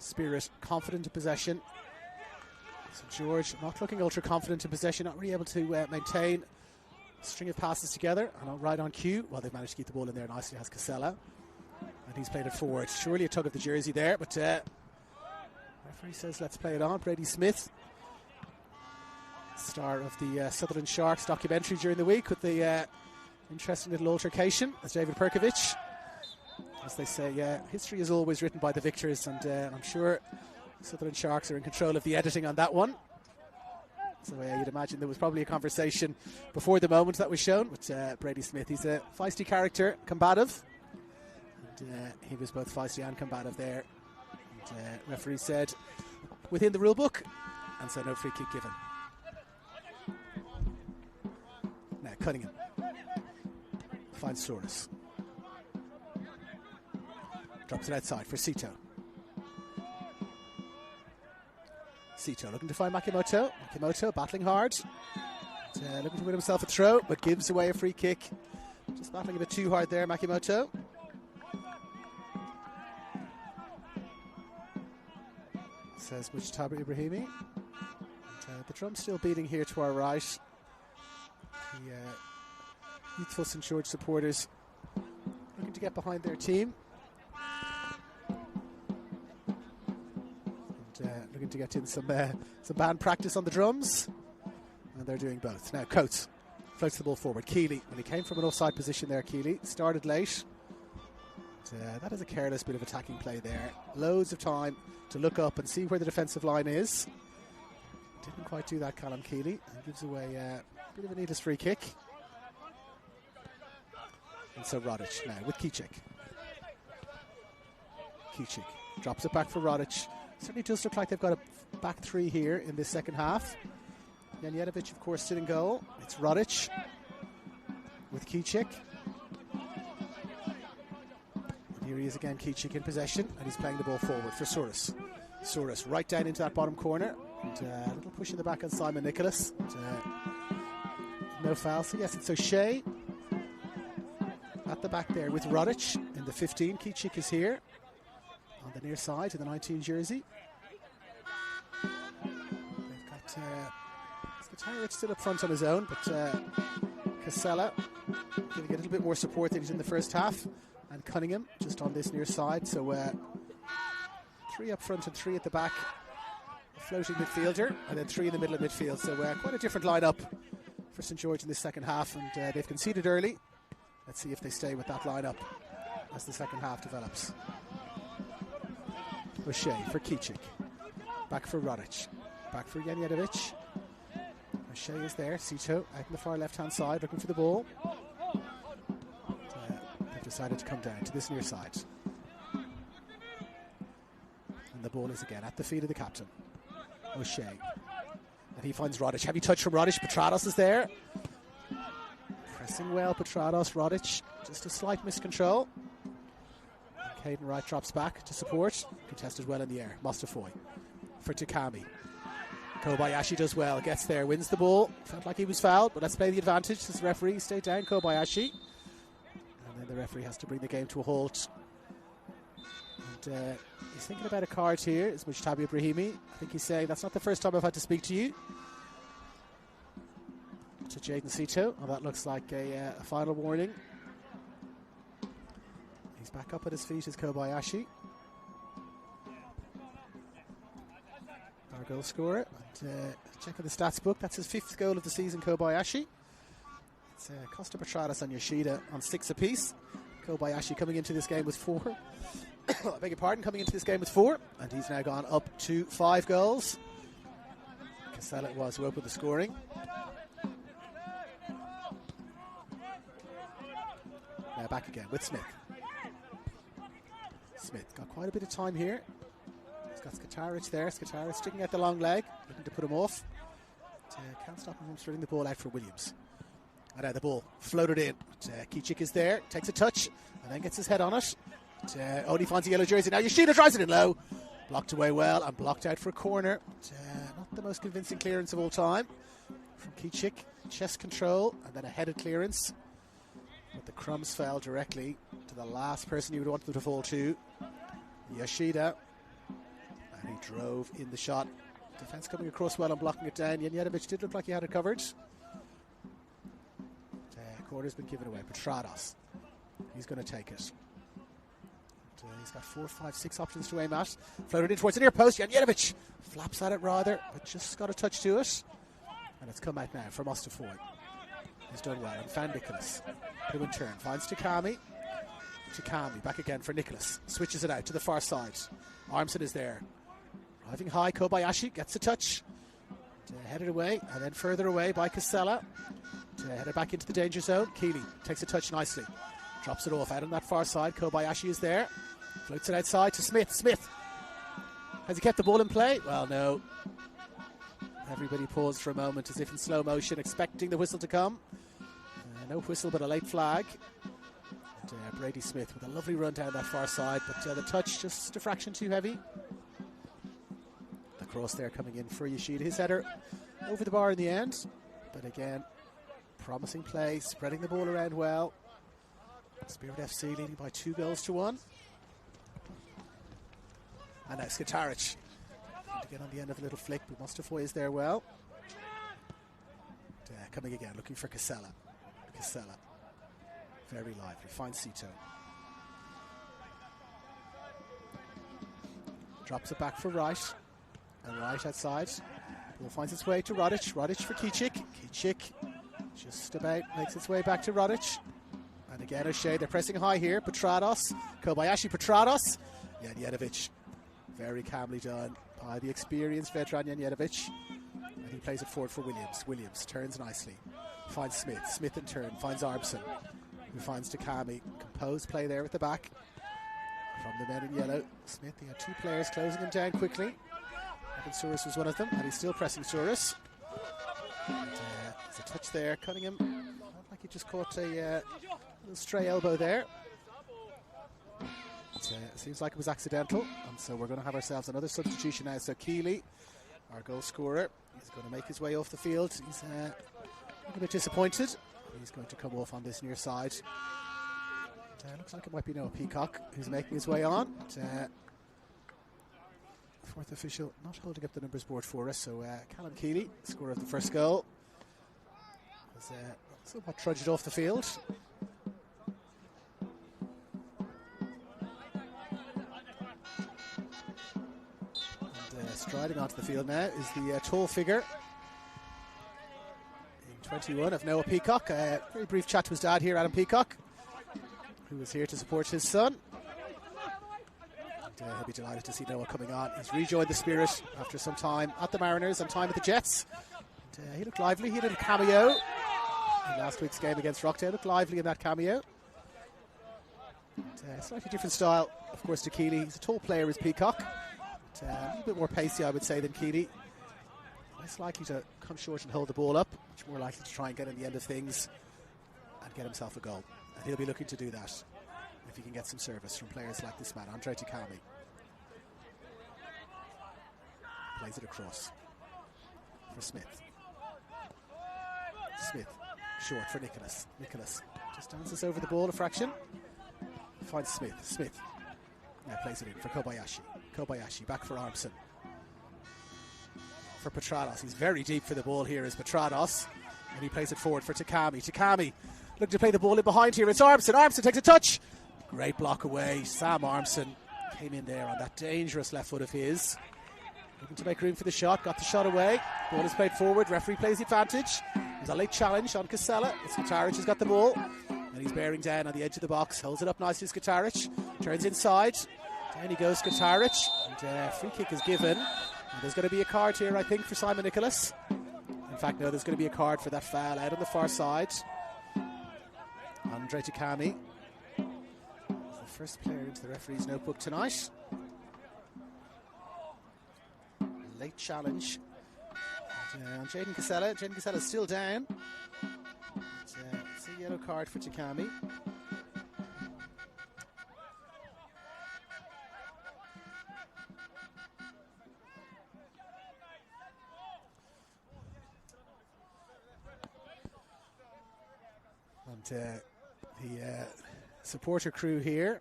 Spirit confident in possession. St. George not looking ultra confident in possession, not really able to maintain a string of passes together and right on cue. Well, they've managed to keep the ball in there nicely, has Casella. And he's played it forward. Surely a tug of the jersey there, but referee says let's play it on. Brady Smith, star of the Sutherland Sharks documentary during the week, with the interesting little altercation as David Perkovic. As they say, history is always written by the victors, and I'm sure Sutherland Sharks are in control of the editing on that one. So you'd imagine there was probably a conversation before the moment that was shown with Brady Smith. He's a feisty character, combative. And he was both feisty and combative there. And referee said within the rule book, and so no free kick given. Now Cunningham finds Soros. Drops it outside for Sito. Sito looking to find Makimoto. Makimoto battling hard. Looking to win himself a throw, but gives away a free kick. Just battling a bit too hard there, Makimoto. Says Mujtabi Ibrahimi. And, the drum's still beating here to our right. The youthful St. George supporters looking to get behind their team. And looking to get in some band practice on the drums. And they're doing both. Now Coates floats the ball forward. Keeley, when he came from an offside position there, Keeley started late. That is a careless bit of attacking play there. Loads of time to look up and see where the defensive line is. Didn't quite do that, Callum Keeley. And gives away a bit of a needless free kick. And so Rodic now with Kicic. Kicic drops it back for Rodic. Certainly does look like they've got a back three here in this second half. Janjetovic, of course, still in goal. It's Rodic with Kicic. And here he is again, Kicic in possession, and he's playing the ball forward for Souris. Souris right down into that bottom corner. And, a little push in the back on Simon Nicholas. And, no foul. So yes, it's O'Shea at the back there with Rodic in the 15. Kicic is here on the near side in the 19 jersey. They've got Skatarich still up front on his own, but Casella giving a little bit more support than he's in the first half, and Cunningham just on this near side. So 3 up front and 3 at the back, a floating midfielder, and then 3 in the middle of midfield. So quite a different lineup for St George in this second half, and they've conceded early. Let's see if they stay with that lineup as the second half develops. O'Shea for Kicic, back for Rodic, back for Janjetovic. O'Shea is there, Sito out on the far left-hand side looking for the ball. They've decided to come down to this near side. And the ball is again at the feet of the captain, O'Shea. And he finds Rodic. Heavy touch from Rodic. Petrados is there. Pressing well, Petrados, Rodic. Just a slight miscontrol. Caden Wright drops back to support. Contested well in the air. Mustafoy for Takami. Kobayashi does well, gets there, wins the ball. Felt like he was fouled, but let's play the advantage. This referee stay down, Kobayashi. And then the referee has to bring the game to a halt. And he's thinking about a card here. It's Mujtabi Ibrahimi. I think he's saying, that's not the first time I've had to speak to you. To Jaden Sito. Oh, that looks like a final warning. He's back up at his feet as Kobayashi. Our goal scorer. And, check on the stats book. That's his 5th goal of the season, Kobayashi. It's Costa Petrados and Yoshida on 6 apiece. Kobayashi coming into this game with 4. I beg your pardon, coming into this game with 4. And he's now gone up to 5 goals. Casella it was who opened the scoring. Now back again with Smith. Smith got quite a bit of time here. He's got Skatarich there. Skatarich sticking out the long leg, looking to put him off. Can't stop him from throwing the ball out for Williams. And now the ball floated in. Kicic is there, takes a touch, and then gets his head on it. Only finds a yellow jersey. Now Yoshida drives it in low. Blocked away well and blocked out for a corner. Not the most convincing clearance of all time from Kicic. Chest control and then a headed clearance. But the crumbs fell directly to the last person you would want them to fall to, Yoshida. And he drove in the shot. Defence coming across well and blocking it down. Janjetovic did look like he had it covered. Quarter's been given away. Petrados. He's going to take it. He's got 4, 5, 6 options to aim at. Floated in towards the near post. Janjetovic flaps at it rather, but just got a touch to it. And it's come out now for Mustafoy. He's done well. And found Nicholas, who in turn finds Takami. Takami back again for Nicholas. Switches it out to the far side. Armson is there. Driving high, Kobayashi gets a touch. Headed away, and then further away by Casella. Headed back into the danger zone. Keeley takes a touch nicely. Drops it off out on that far side. Kobayashi is there. Floats it outside to Smith. Smith. Has he kept the ball in play? Well, no. Everybody paused for a moment as if in slow motion, expecting the whistle to come. No whistle, but a late flag. And Brady Smith with a lovely run down that far side, but the touch just a fraction too heavy. The cross there coming in for Yoshida. His header over the bar in the end. But again, promising play, spreading the ball around well. Spirit FC leading by 2-1. And now Skatarich. To get on the end of a little flick, but Mustafoy is there well. Coming again, looking for Casella. Casella. Very lively. Finds Sito. Drops it back for Wright. And Wright outside. Ball finds its way to Rodic. Rodic for Kicic. Kicic just about makes its way back to Rodic. And again, O'Shea, they're pressing high here. Petrados, Kobayashi, Petrados. Janjetovic, very calmly done by the experienced veteran Janjetovic. And he plays it forward for Williams. Williams turns nicely. Finds Smith. Smith in turn finds Arbson, who finds Takami. Composed play there at the back from the men in yellow. Smith, he had two players closing him down quickly. Evan Souris was one of them, and he's still pressing Souris. There's a touch there. Cunningham, felt like he just caught a little stray elbow there. It seems like it was accidental, and so we're going to have ourselves another substitution now. So Keeley, our goal scorer, he's going to make his way off the field. He's a bit disappointed. He's going to come off on this near side. Looks like it might be Noah Peacock who's making his way on. Fourth official not holding up the numbers board for us, so Callum Keeley, scorer of the first goal, has somewhat trudged off the field. And striding onto the field now is the tall figure in 21 of Noah Peacock. Very brief chat to his dad here, Adam Peacock, who was here to support his son. He'll be delighted to see Noah coming on. He's rejoined the Spirit after some time at the Mariners and time at the Jets. And, he looked lively. He did a cameo in last week's game against Rockdale. Looked lively in that cameo. And, slightly different style, of course, to Keeley. He's a tall player as Peacock. But, a little bit more pacey, I would say, than Keeley. Less likely to come short and hold the ball up. Much more likely to try and get in the end of things and get himself a goal. And he'll be looking to do that if he can get some service from players like this man, Andre Takami. Plays it across for Smith. Smith, short for Nicholas. Nicholas just dances over the ball a fraction. Finds Smith. Smith now plays it in for Kobayashi. Kobayashi back for Armson. For Petrados. He's very deep for the ball here is Petrados. And he plays it forward for Takami. Takami looking to play the ball in behind here. It's Armson. Armson takes a touch. Great block away. Sam Armson came in there on that dangerous left foot of his. Looking to make room for the shot. Got the shot away. Ball is played forward. Referee plays the advantage. There's a late challenge on Casella. Skatarich has got the ball. And he's bearing down on the edge of the box. Holds it up nicely, Skatarich. Turns inside. Down he goes, Skatarich. And free kick is given. And there's going to be a card here, I think, for Simon Nicholas. In fact, no, there's going to be a card for that foul out on the far side. Andre Takami. First player into the referee's notebook tonight. Late challenge on Jaden Casella. Jaden Casella is still down. It's a yellow card for Takami. And the supporter crew here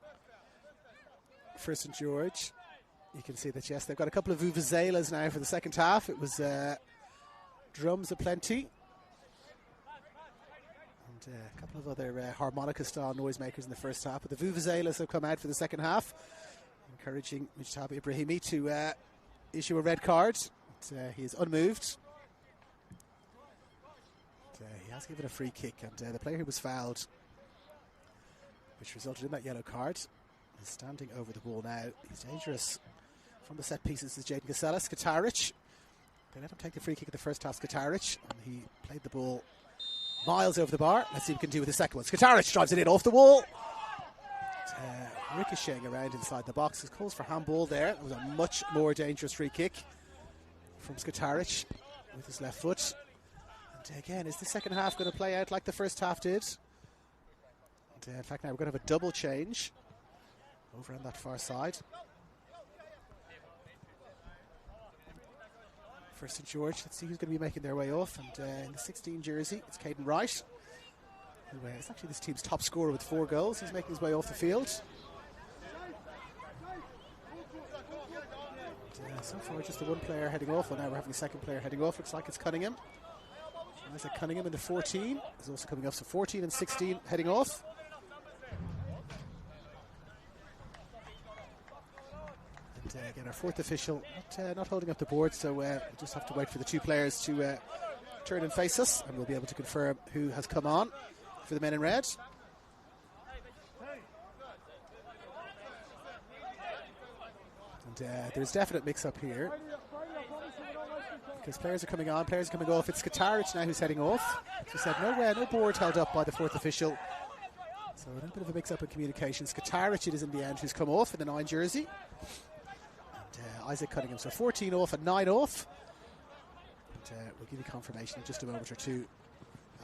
for St. George, you can see that, yes, they've got a couple of vuvuzelas now for the second half. It was drums aplenty and a couple of other harmonica-style noisemakers in the first half, but the vuvuzelas have come out for the second half, encouraging Mujtaba Ibrahimi to issue a red card. But, he is unmoved. He has given a free kick, and the player who was fouled, which resulted in that yellow card, is standing over the ball now. He's dangerous from the set pieces. Is Jaden Casella. Skatarich, they let him take the free kick at the first half. Skatarich, and he played the ball miles over the bar. Let's see what he can do with the second one. Skatarich drives it in off the wall. Ricocheting around inside the box. His calls for handball there. It was a much more dangerous free kick from Skatarich with his left foot. And again, is the second half going to play out like the first half did? And, in fact, now we're going to have a double change over on that far side. For St. George, let's see who's going to be making their way off. And in the 16 jersey, it's Caden Wright, who is actually this team's top scorer with 4 goals. He's making his way off the field. And, so far, just the one player heading off. Well, now we're having a second player heading off. Looks like it's Cunningham. Isaac Cunningham in the 14 is also coming off. So 14 and 16 heading off. Again, our fourth official not holding up the board, so we'll just have to wait for the two players to turn and face us, and we'll be able to confirm who has come on for the men in red. And there's definite mix-up here, because players are coming on, players are coming off. It's Skataric now who's heading off. As we said, no board held up by the fourth official. So a little bit of a mix-up in communication. Skataric it is in the end who's come off in the 9 jersey. And Isaac Cunningham, so 14 off and 9 off. And we'll give you confirmation in just a moment or two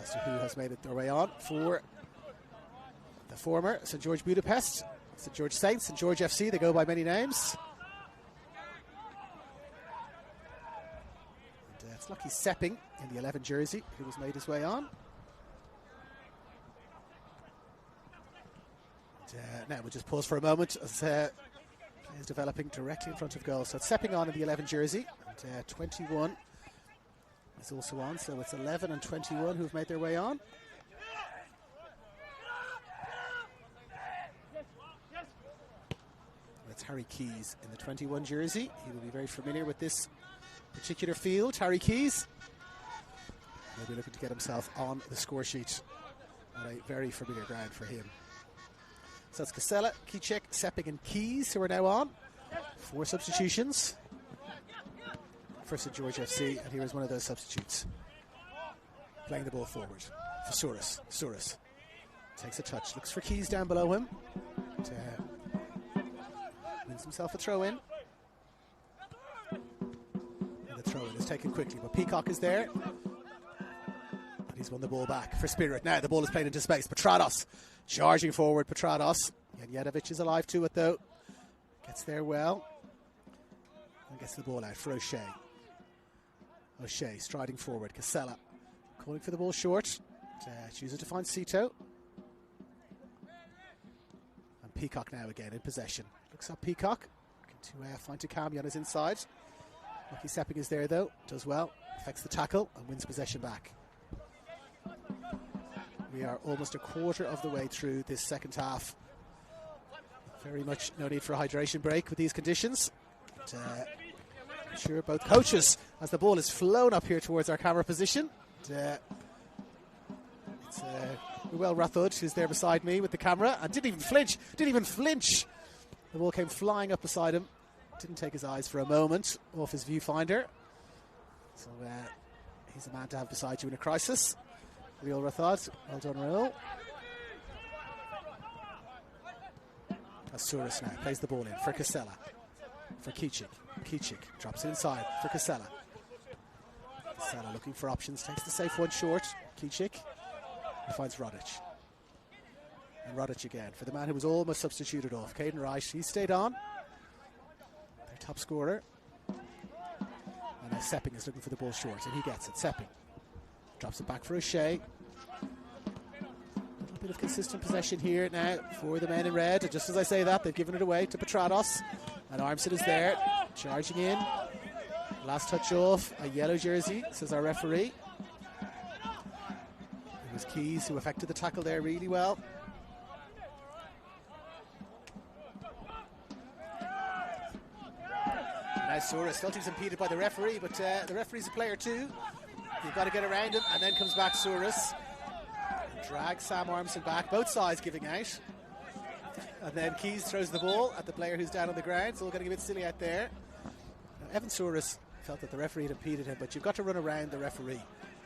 as to who has made it their way on for the former St George Budapest, St George Saints, St George FC. They go by many names. And it's Lucky Sepping in the 11 jersey who has made his way on. Now we'll just pause for a moment as players developing directly in front of goal. So it's Sepping on in the 11 jersey, and 21 is also on. So it's 11 and 21 who have made their way on. That's Harry Keys in the 21 jersey. He will be very familiar with this particular field. Harry Keys will be looking to get himself on the score sheet on a very familiar ground for him. So it's Casella, Kicek, Sepping and Keys who are now on. 4 substitutions for St George FC, and here is one of those substitutes. Playing the ball forward for Souris. Souris takes a touch, looks for Keys down below him. Wins himself a throw-in. And the throw-in is taken quickly, but Peacock is there. And he's won the ball back for Spirit. Now the ball is played into space. Petrados charging forward, Petrados. Janjetovic is alive to it though. Gets there well. And gets the ball out for O'Shea. O'Shea striding forward. Casella calling for the ball short. Chooses to find Cito. And Peacock now again in possession. Looks up Peacock. Looking to find Takami on his inside. Lucky Sepping is there though. Does well. Affects the tackle and wins possession back. We are almost a quarter of the way through this second half. Very much no need for a hydration break with these conditions. But, I'm sure both coaches, as the ball is flown up here towards our camera position. It's Ruel Rathod who's there beside me with the camera and didn't even flinch. The ball came flying up beside him. Didn't take his eyes for a moment off his viewfinder. So he's a man to have beside you in a crisis. Ruel Rathod, well done Ruel. Souris now plays the ball in for Casella. For Kicek. Kicek drops it inside for Casella. Casella looking for options, takes the safe one short. Kicek finds Rodic. And Rodic again for the man who was almost substituted off. Caden Wright, he stayed on. Their top scorer. And now Sepping is looking for the ball short, and he gets it. Sepping drops it back for O'Shea. A bit of consistent possession here now for the men in red. And just as I say that, they've given it away to Petrados. And Armstead is there, charging in. Last touch off, a yellow jersey, says our referee. It was Keys who affected the tackle there really well. Now Souris felt he was impeded by the referee, but the referee's a player too. You've got to get around him, and then comes back Souris. Drags Sam Armstead back, both sides giving out. And then Keys throws the ball at the player who's down on the ground. It's all getting a bit silly out there. Now, Evan Souris felt that the referee had impeded him, but you've got to run around the referee.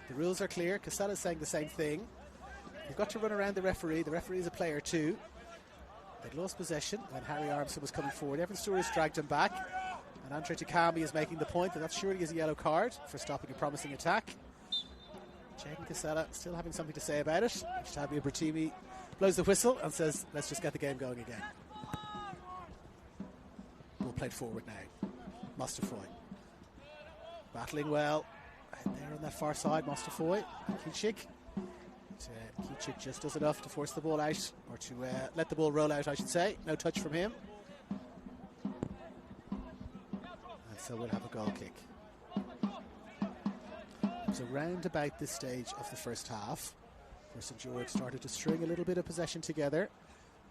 The rules are clear. Casella's saying the same thing. You've got to run around the referee. The referee is a player too. They'd lost possession when Harry Armstead was coming forward. Evan Souris dragged him back. And Andre Takami is making the point that surely is a yellow card for stopping a promising attack. Jaden Casella still having something to say about it. Tabia Bertimi blows the whistle and says, let's just get the game going again. Ball played forward now. Mustafoy battling well. Right there on that far side, Mustafoy. Kicek. Kicek just does enough to force the ball out, or to let the ball roll out, I should say. No touch from him. And so we'll have a goal kick. So round about this stage of the first half, where St George started to string a little bit of possession together.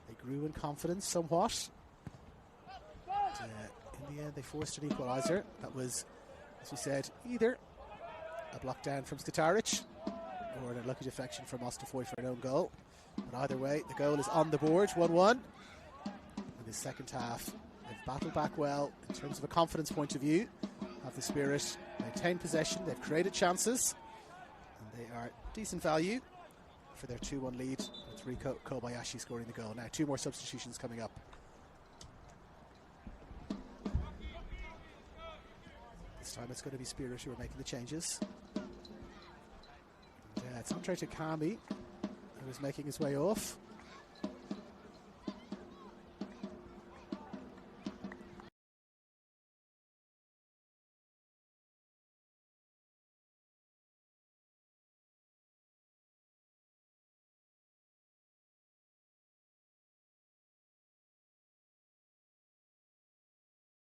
They grew in confidence somewhat. And, in In the end, they forced an equaliser. That was, as we said, either a block down from Skataric or an unlucky deflection from Mustafoy for an own goal. But either way, the goal is on the board, 1-1. In the second half, they've battled back well in terms of a confidence point of view. Have the spirit, maintained possession, they've created chances, and they are decent value for their 2-1 lead, with Riko Kobayashi scoring the goal. Now 2 more substitutions coming up. This time it's going to be Spirit who are making the changes. And, it's Andre Takami who is making his way off.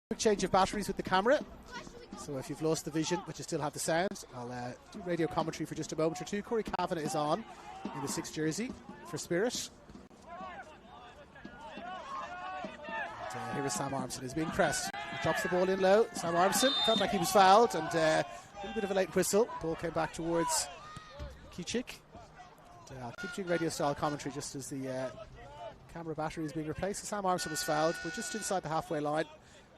Quick change of batteries with the camera. So if you've lost the vision but you still have the sound, I'll do radio commentary for just a moment or two. Corey Kavanagh is on in the 6th jersey for Spirit. And, here is Sam Armson, is being pressed. He drops the ball in low. Sam Armson felt like he was fouled, and a little bit of a late whistle. Ball came back towards Kichik. And, I'll keep doing radio style commentary just as the camera battery is being replaced. So Sam Armson was fouled. We're just inside the halfway line.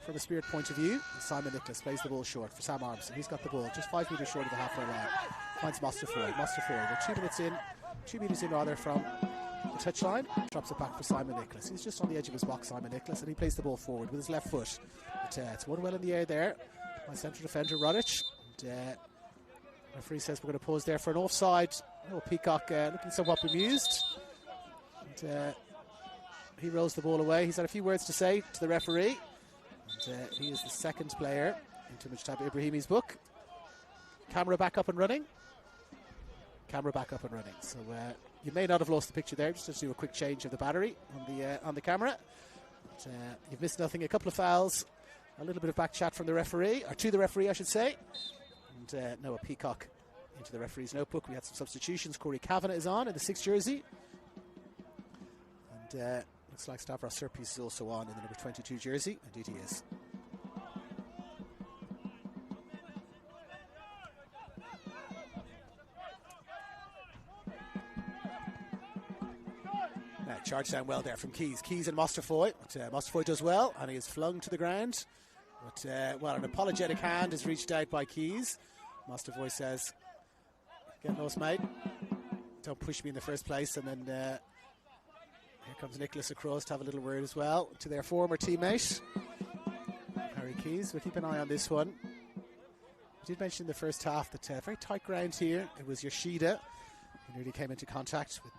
From a Spirit point of view, Simon Nicholas plays the ball short for Sam Armson. He's got the ball just 5 metres short of the halfway line. Finds Mustafoy. We're 2 minutes in, 2 metres in rather from the touchline. Drops it back for Simon Nicholas. He's just on the edge of his box, Simon Nicholas, and he plays the ball forward with his left foot. But, it's one well in the air there by central defender Rodic. And, referee says we're going to pause there for an offside. Oh, Peacock looking somewhat bemused. And, he rolls the ball away. He's had a few words to say to the referee. And, he is the 2nd player into Mujtaba Ibrahimi's book. Camera back up and running. So you may not have lost the picture there, just to do a quick change of the battery on the camera. But, you've missed nothing. A couple of fouls, a little bit of back chat from the referee, or to the referee I should say. And Noah Peacock into the referee's notebook. We had some substitutions. Corey Kavanagh is on in the 6th jersey. And looks like Stavros Serpis is also on in the number 22 jersey. Indeed he is. Now charged down well there from Keys. Keys and Mustafoy. But, Mustafoy does well and he is flung to the ground. But an apologetic hand is reached out by Keys. Mustafoy says, "Get lost, mate. Don't push me in the first place." And then here comes Nicholas across to have a little word as well to their former teammate, Harry Keys. We'll keep an eye on this one. I did mention in the first half that very tight ground here. It was Yoshida who nearly came into contact with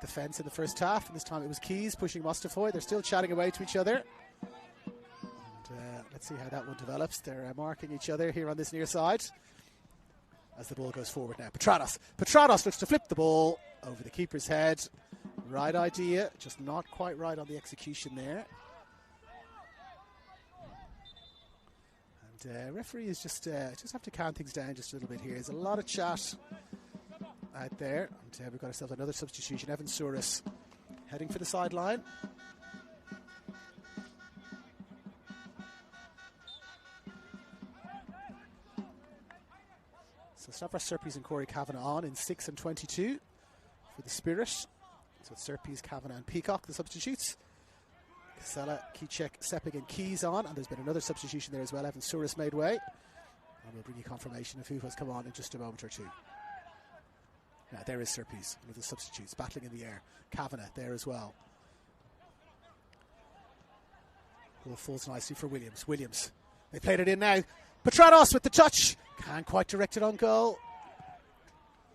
the fence in the first half. And this time it was Keys pushing Mustafoy. They're still chatting away to each other. And let's see how that one develops. They're marking each other here on this near side as the ball goes forward now. Petranos looks to flip the ball over the keeper's head. Right idea, just not quite right on the execution there. And referee is just have to calm things down just a little bit here. There's a lot of chat out there. And we've got ourselves another substitution. Evan Souris heading for the sideline. So Stavros Serpis and Corey Kavanagh on in 6 and 22 for the Spirit. So Serpis, Kavanagh and Peacock, the substitutes. Casella, Kichek, Sepig and Keys on. And there's been another substitution there as well. Evan Souris made way. And we'll bring you confirmation of who has come on in just a moment or two. Now there is Serpis, one of the substitutes, battling in the air. Kavanagh there as well. Ball falls nicely for Williams. They played it in now. Petranos with the touch. Can't quite direct it on goal.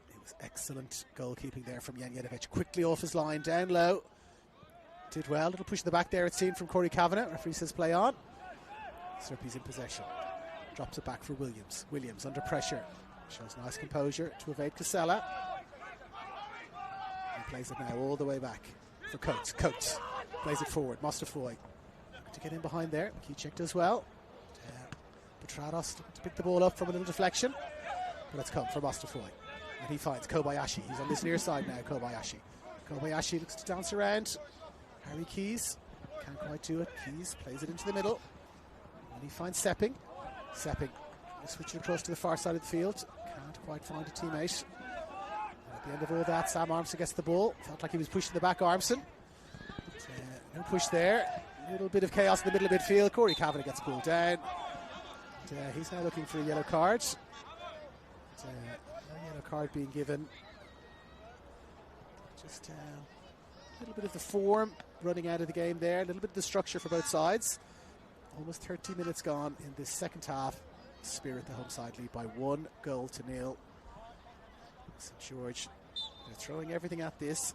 It was excellent goalkeeping there from Janjetovic. Quickly off his line, down low. Did well. Little push in the back there, it's seen from Corey Kavanagh. Referee says play on. Serpis in possession. Drops it back for Williams. Williams under pressure. Shows nice composure to evade Casella. He plays it now all the way back for Coates. Coates plays it forward. Mustafoy to get in behind there. Kichek does well. Petranos to pick the ball up from a little deflection. But it's come from Mustafoy. And he finds Kobayashi. He's on this near side now, Kobayashi. Kobayashi looks to dance around. Harry Keys. Can't quite do it. Keys plays it into the middle. And he finds Sepping. Sepping switching across to the far side of the field. Can't quite find a teammate. And at the end of all that, Sam Armstrong gets the ball. Felt like he was pushing the back Armstrong. No push there. A little bit of chaos in the middle of midfield. Corey Kavanagh gets pulled down. And, he's now looking for a yellow card. No yellow card being given. Just a little bit of the form running out of the game there. A little bit of the structure for both sides. Almost 30 minutes gone in this second half. Spirit, the home side, lead by 1-0. St George, they're throwing everything at this.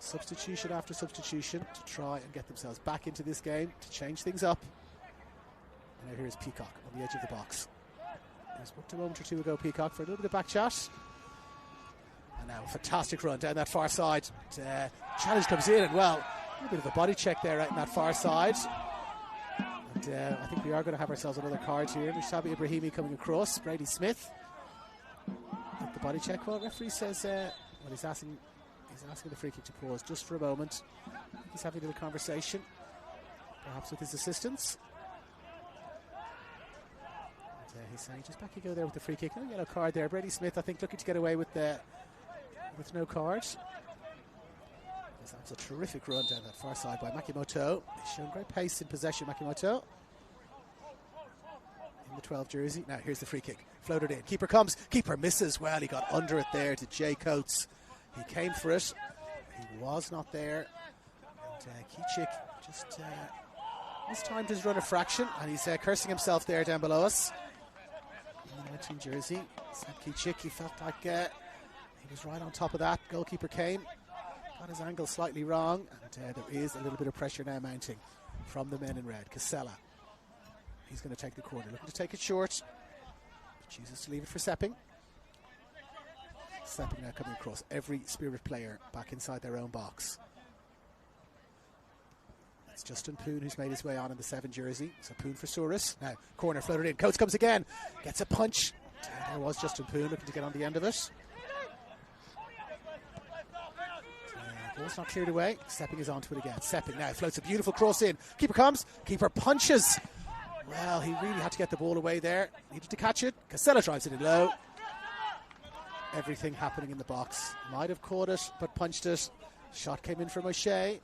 Substitution after substitution to try and get themselves back into this game, to change things up. And now here's Peacock on the edge of the box. He was booked a moment or two ago, Peacock, for a little bit of back chat. And now a fantastic run down that far side. Challenge comes in, and well, a little bit of a body check there out in that far side. And I think we are going to have ourselves another card here. Mushabi Ibrahimi coming across. Brady Smith at the body check. Well, referee says, he's asking the free kick to pause just for a moment. He's having a little conversation, perhaps with his assistants. And he's saying, just back you go there with the free kick. No yellow card there. Brady Smith, I think, looking to get away with no card. That was a terrific run down that far side by Makimoto. He's shown great pace in possession, Makimoto. In the 12 jersey. Now here's the free kick. Floated in. Keeper comes. Keeper misses. Well, he got under it there to Jay Coates. He came for it. He was not there. And Kichik just mistimed his run a fraction. And he's cursing himself there down below us. In the 19 jersey. Sam Kichik, he felt like he was right on top of that. Goalkeeper came. Got his angle slightly wrong, and there is a little bit of pressure now mounting from the men in red. Casella, he's going to take the corner, looking to take it short, chooses to leave it for Sepping. Sepping now coming across. Every Spirit player back inside their own box. It's Justin Poon who's made his way on in the 7 jersey. So Poon for Souris. Now corner floated in. Coates comes again, gets a punch. There was Justin Poon looking to get on the end of it. Ball's not cleared away. Sepping is onto it again. Sepping now floats a beautiful cross in. Keeper comes. Keeper punches. Well, he really had to get the ball away there. Needed to catch it. Casella drives it in low. Everything happening in the box. Might have caught it, but punched it. Shot came in from O'Shea. It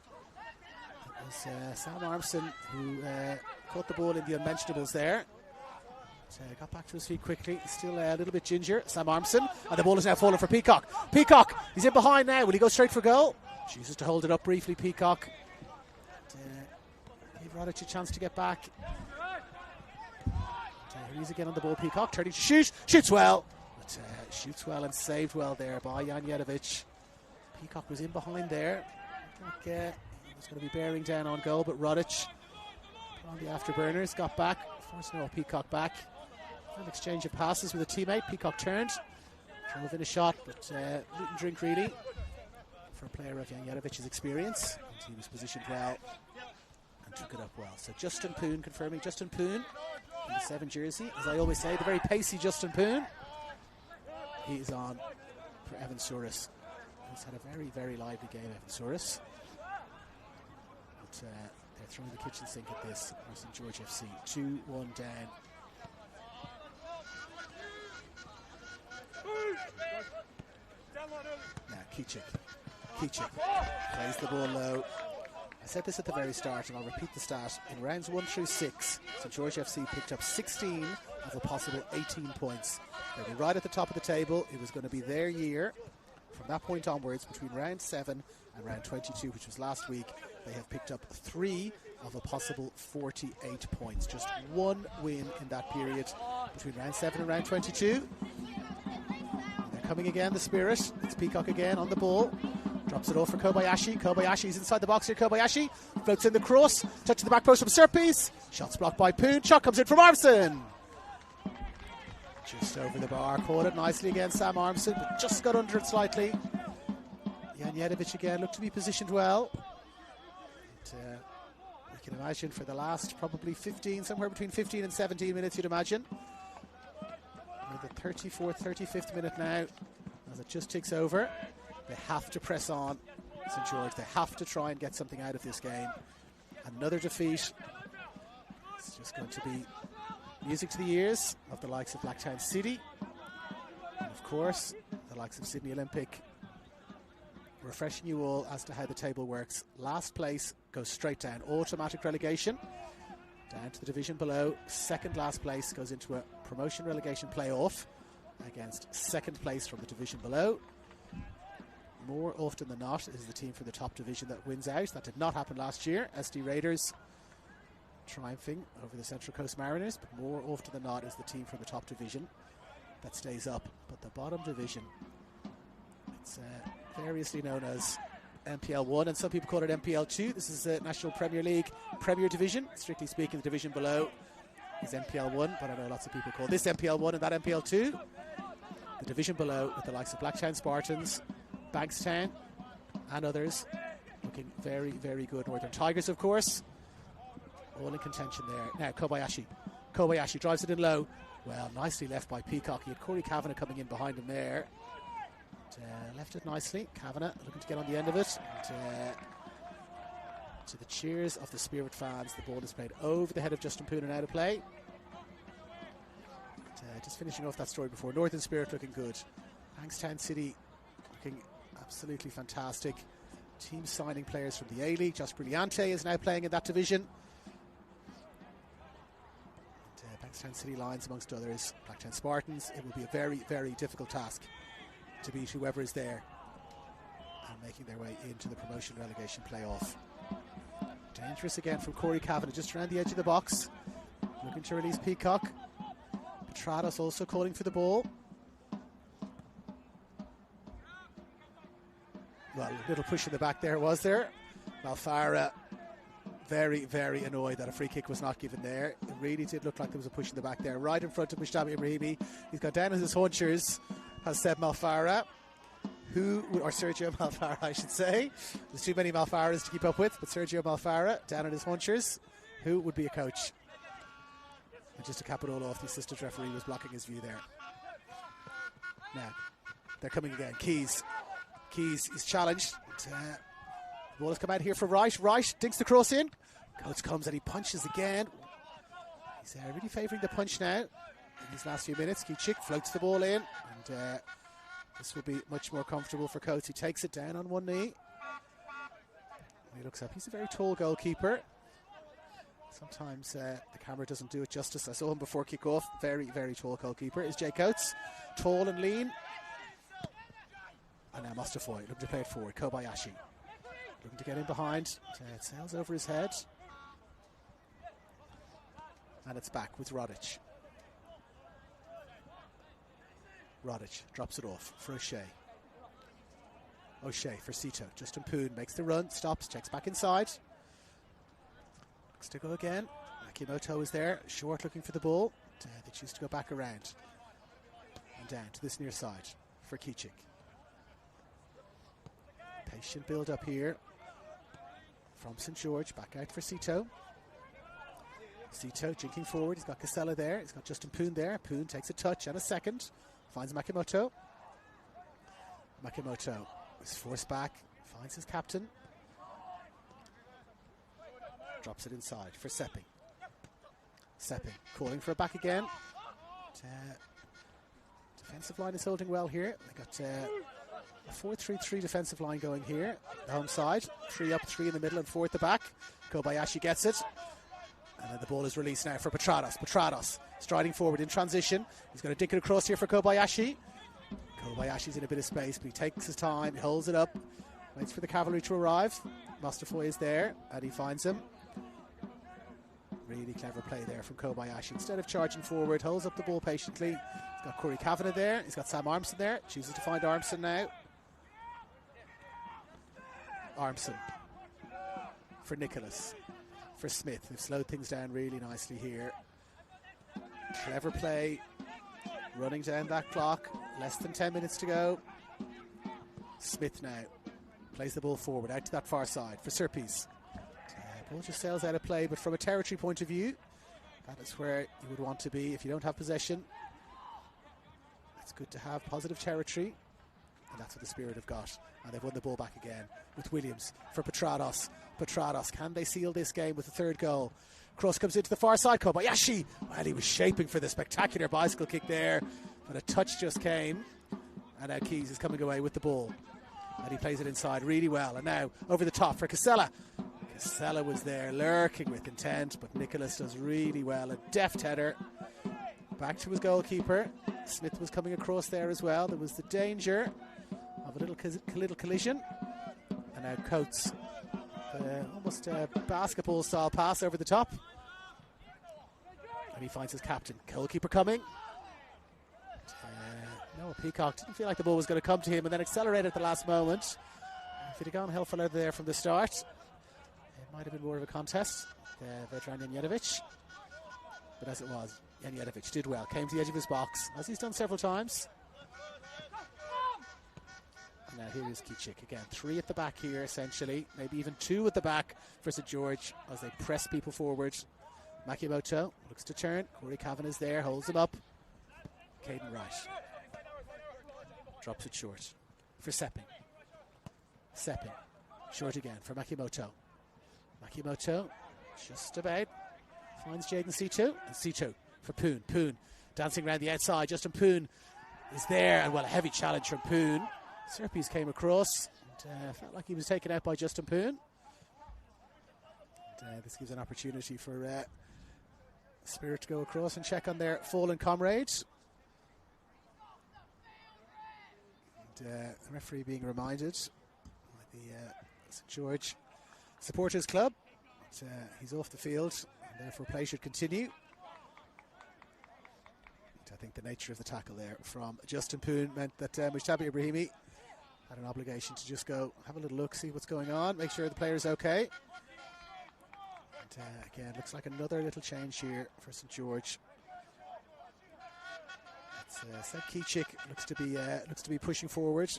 was Sam Armstrong who caught the ball in the unmentionables there. Got back to his feet quickly. Still a little bit ginger. Sam Armstrong. And the ball is now falling for Peacock. Peacock, he's in behind now. Will he go straight for goal? Chooses to hold it up briefly, Peacock. Give Rodic a chance to get back. He's again on the ball, Peacock. Turning to shoot. Shoots well. But shoots well and saved well there by Janjetovic. Peacock was in behind there. He was going to be bearing down on goal, but Rodic on the afterburners got back. Forced Noah Peacock back. An exchange of passes with a teammate. Peacock turned. Drove in a shot, but didn't drink really. For a player of Janjetovic's experience. And he was positioned well and took it up well. So Justin Poon confirming. Justin Poon in the 7 jersey. As I always say, the very pacey Justin Poon. He is on for Evan Souris. He's had a very, very lively game, Evan Souris. But they're throwing the kitchen sink at this. St George FC 2-1 down. Now Kichik plays the ball low. I said this at the very start, and I'll repeat the stat. In rounds 1 through 6, St George FC picked up 16 of a possible 18 points. They were right at the top of the table. It was going to be their year. From that point onwards, between round 7 and round 22, which was last week, they have picked up 3 of a possible 48 points. Just 1 win in that period between round 7 and round 22. And they're coming again, the Spirit. It's Peacock again on the ball. Drops it off for Kobayashi. Kobayashi's inside the box here. Kobayashi floats in the cross. Touch to the back post from Serpes. Shots blocked by Poon. Shot comes in from Armstrong. Just over the bar. Caught it nicely again, Sam Armstrong, but just got under it slightly. Janjetovic again looked to be positioned well. And, we can imagine for the last probably 15, somewhere between 15 and 17 minutes, you'd imagine. We're the 34th, 35th minute now, as it just ticks over. They have to press on St George. They have to try and get something out of this game. Another defeat. It's just going to be music to the ears of the likes of Blacktown City. And of course, the likes of Sydney Olympic. Refreshing you all as to how the table works. Last place goes straight down. Automatic relegation. Down to the division below. Second last place goes into a promotion relegation playoff against second place from the division below. More often than not, it is the team from the top division that wins out. That did not happen last year. SD Raiders triumphing over the Central Coast Mariners, but more often than not is the team from the top division that stays up. But the bottom division, it's variously known as NPL 1, and some people call it NPL 2. This is the National Premier League Premier Division. Strictly speaking, the division below is NPL 1, but I know lots of people call this NPL 1 and that NPL 2. The division below with the likes of Blacktown Spartans, Bankstown and others looking very, very good. Northern Tigers, of course, all in contention there. Now Kobayashi drives it in low. Well, nicely left by Peacock. He had Corey Kavanagh coming in behind him there. Left it nicely. Kavanagh looking to get on the end of it. And, to the cheers of the Spirit fans, the ball is played over the head of Justin Poon and out of play. And, just finishing off that story before, Northern Spirit looking good. Bankstown City looking absolutely fantastic. Team signing players from the A-League. Just Brillante is now playing in that division. And, Bankstown City Lions amongst others. Blacktown Spartans. It will be a very, very difficult task to beat whoever is there and making their way into the promotion relegation playoff. Dangerous again from Corey Kavanagh, just around the edge of the box, looking to release Peacock. Petrados also calling for the ball. Well, a little push in the back there, was there? Malfara very, very annoyed that a free kick was not given there. It really did look like there was a push in the back there, right in front of Mustafa Ibrahimi. He's got down on his haunchers, has said Malfara, or Sergio Malfara, I should say. There's too many Malfaras to keep up with, but Sergio Malfara, down on his haunchers, who would be a coach. And just to cap it all off, the assistant referee was blocking his view there. Now, they're coming again. Keys is challenged. The ball has come out here for Wright. Wright digs the cross in. Coates comes and he punches again. He's really favouring the punch now in these last few minutes. Kichik floats the ball in, and this will be much more comfortable for Coates. He takes it down on one knee. He looks up. He's a very tall goalkeeper. Sometimes the camera doesn't do it justice. I saw him before kick-off. Very, very tall goalkeeper is Jay Coates. Tall and lean. And now Mustafoy looking to play it forward. Kobayashi looking to get in behind. It sails over his head. And it's back with Rodic. Rodic drops it off for O'Shea. O'Shea for Sito. Justin Poon makes the run, stops, checks back inside. Looks to go again. Akimoto is there, short looking for the ball. They choose to go back around. And down to this near side for Kichik. Patient build up here from St George, back out for Sito. Sito jinking forward, he's got Casella there, he's got Justin Poon there. Poon takes a touch and a second, finds Makimoto. Makimoto is forced back, finds his captain. Drops it inside for Sepping. Sepping calling for it back again. Defensive line is holding well here. They got a 4-3-3 defensive line going here. The home side, 3 up, 3 in the middle and 4 at the back. Kobayashi gets it. And then the ball is released now for Petrados. Petrados striding forward in transition. He's going to dick it across here for Kobayashi. Kobayashi's in a bit of space, but he takes his time, he holds it up, waits for the cavalry to arrive. Mustafoy is there, and he finds him. Really clever play there from Kobayashi. Instead of charging forward, holds up the ball patiently. He's got Corey Kavanagh there. He's got Sam Armson there. Chooses to find Armson now. Armson for Nicholas. For Smith. They've slowed things down really nicely here. Clever play. Running down that clock. Less than 10 minutes to go. Smith now plays the ball forward out to that far side for Serpes. Ball just sails out of play, but from a territory point of view, that is where you would want to be if you don't have possession. It's good to have positive territory. And that's what the Spirit have got. And they've won the ball back again with Williams for Petrados. Petrados, can they seal this game with the third goal? Cross comes into the far side. Kobayashi, well, he was shaping for the spectacular bicycle kick there, but a touch just came. And now Keys is coming away with the ball. And he plays it inside really well. And now over the top for Casella. Casella was there lurking with intent, but Nicholas does really well. A deft header. Back to his goalkeeper. Smith was coming across there as well. There was the danger of a little collision. And now Coates, almost a basketball style pass over the top. And he finds his captain. Goalkeeper coming. No, Peacock didn't feel like the ball was going to come to him and then accelerated at the last moment. If he'd have gone hellful out there from the start, it might have been more of a contest. Vedran Janjetovic. But as it was, Janjetovic did well. Came to the edge of his box, as he's done several times. And now here is Kicic again. 3 at the back here, essentially. Maybe even 2 at the back for St. George as they press people forward. Makimoto looks to turn. Corey Cavan is there, holds him up. Caden Wright drops it short for Sepping. Sepping short again for Makimoto. Makimoto just about finds Jaden C2, and C2 for Poon. Poon dancing around the outside. Justin Poon is there, and well, a heavy challenge from Poon. Serpes came across and felt like he was taken out by Justin Poon. And, this gives an opportunity for Spirit to go across and check on their fallen comrades. And, the referee being reminded by the St. George Supporters Club that he's off the field, and therefore play should continue. I think the nature of the tackle there from Justin Poon meant that Mujtabi Ibrahimi had an obligation to just go have a little look, see what's going on, make sure the player's okay. And again, looks like another little change here for St. George. Seb Kicic looks to be pushing forward,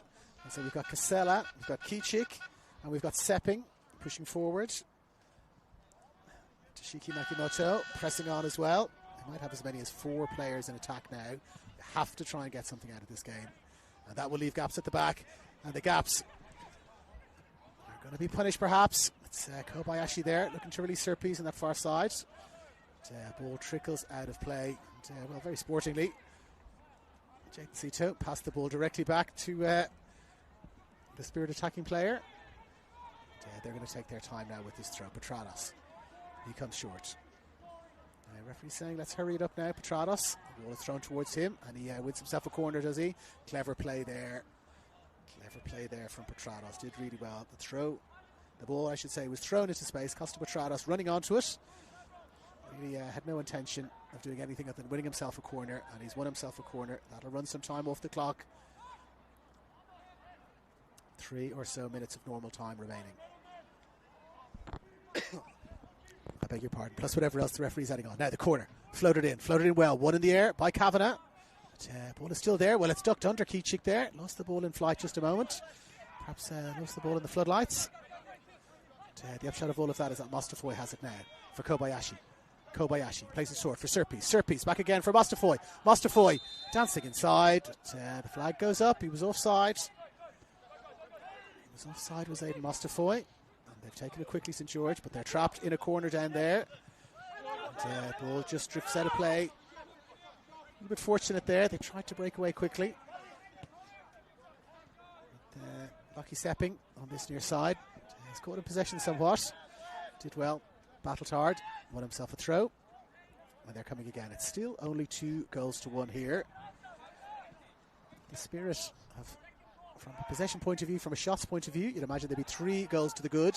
and so we've got Casella, we've got Kicic, and we've got Sepping pushing forward. Toshiki Makimoto pressing on as well. They might have as many as 4 players in attack now. They have to try and get something out of this game, and that will leave gaps at the back, and the gaps are going to be punished perhaps. It's Kobayashi there looking to release Serpes on that far side. Ball trickles out of play, and, well, very sportingly. Jake Cito passed the ball directly back to the Spirit attacking player. And, they're going to take their time now with this throw. Petrados, he comes short. Referee saying let's hurry it up now. Petrados, the ball is thrown towards him, and he wins himself a corner, does he? Clever play there. Clever play there from Petrados. Did really well. The ball, I should say, was thrown into space. Costa Petrados running onto it. Really had no intention of doing anything other than winning himself a corner, and he's won himself a corner. That'll run some time off the clock. 3 or so minutes of normal time remaining. I beg your pardon. Plus whatever else the referee's adding on. Now the corner. Floated in well. One in the air by Kavanagh. Ball is still there. Well, it's ducked under Kicic there. Lost the ball in flight just a moment. Perhaps lost the ball in the floodlights. The upshot of all of that is that Mostafoy has it now for Kobayashi. Kobayashi plays it short for Serpes. Serpes back again for Mostafoy. Mostafoy dancing inside. The flag goes up. He was offside. Was Aidan Mostafoy. And they've taken it quickly, St. George, but they're trapped in a corner down there. And, ball just drifts out of play. A little bit fortunate there. They tried to break away quickly. Lucky Sepping on this near side. He's caught in possession somewhat. Did well. Battled hard. Won himself a throw. And they're coming again. It's still only 2-1 here. The Spirit have, from a possession point of view, from a shots point of view, you'd imagine there'd be 3 goals to the good.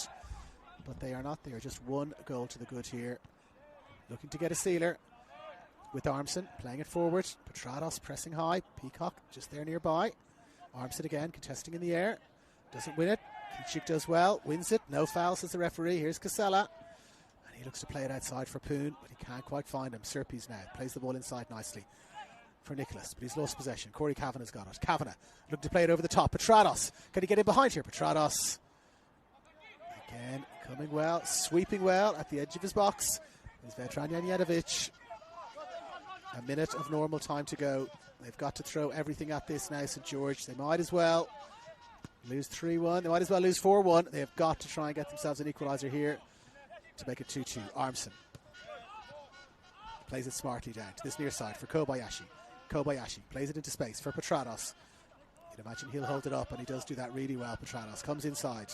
But they are not. They are just 1 goal to the good here. Looking to get a sealer with Armson. Playing it forward. Petrados pressing high. Peacock just there nearby. Armson again contesting in the air. Doesn't win it. Kicic does well. Wins it. No foul, says the referee. Here's Casella. And he looks to play it outside for Poon, but he can't quite find him. Serpes now plays the ball inside nicely for Nicholas, but he's lost possession. Corey Kavanagh's got it. Kavanagh looking to play it over the top. Petrados. Can he get in behind here? Petrados again coming well, sweeping well at the edge of his box. Is Vedran Janjetovic. A minute of normal time to go. They've got to throw everything at this now, St. George. They might as well lose 3-1. They might as well lose 4-1. They have got to try and get themselves an equaliser here to make it 2-2. Armson plays it smartly down to this near side for Kobayashi. Kobayashi plays it into space for Petrados. You'd imagine he'll hold it up, and he does do that really well. Petrados comes inside,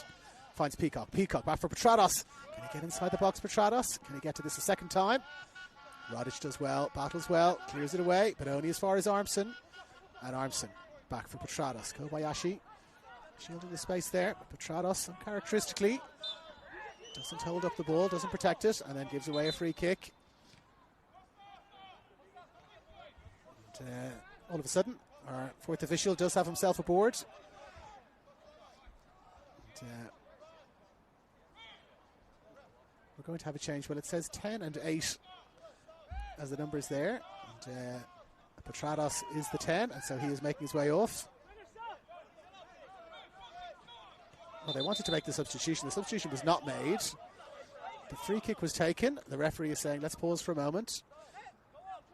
finds Peacock. Peacock back for Petrados. Can he get inside the box, Petrados? Can he get to this a second time? Rodic does well, battles well, clears it away, but only as far as Armson. And Armson back for Petrados. Kobayashi shielding the space there. Petrados uncharacteristically doesn't hold up the ball, doesn't protect it, and then gives away a free kick. And, all of a sudden, our fourth official does have himself aboard. And, we're going to have a change. Well, it says 10 and 8 as the numbers there. And Petrados is the 10, and so he is making his way off. Well, they wanted to make the substitution. The substitution was not made. The free kick was taken. The referee is saying, let's pause for a moment.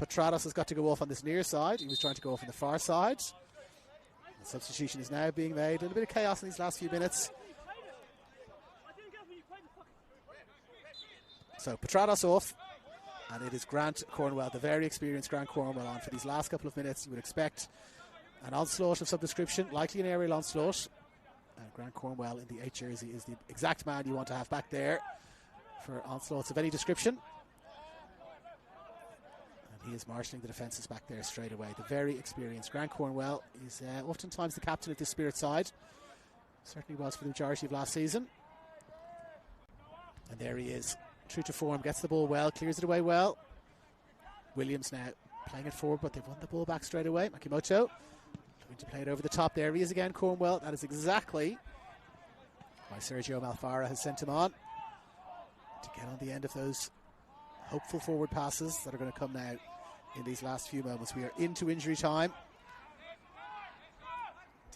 Petrados has got to go off on this near side. He was trying to go off on the far side. The substitution is now being made. A little bit of chaos in these last few minutes. So Petrados off, and it is Grant Cornwell, the very experienced Grant Cornwell, on for these last couple of minutes. You would expect an onslaught of some description, likely an aerial onslaught. And Grant Cornwell in the 8 jersey is the exact man you want to have back there for onslaughts of any description. And he is marshalling the defences back there straight away. The very experienced Grant Cornwell is oftentimes the captain of this Spirit side. Certainly was for the majority of last season. And there he is, true to form, gets the ball well, clears it away well. Williams now playing it forward, but they've won the ball back straight away. Makimoto going to play it over the top. There he is again, Cornwell. That is exactly why Sergio Malfara has sent him on, to get on the end of those hopeful forward passes that are going to come now in these last few moments. We are into injury time.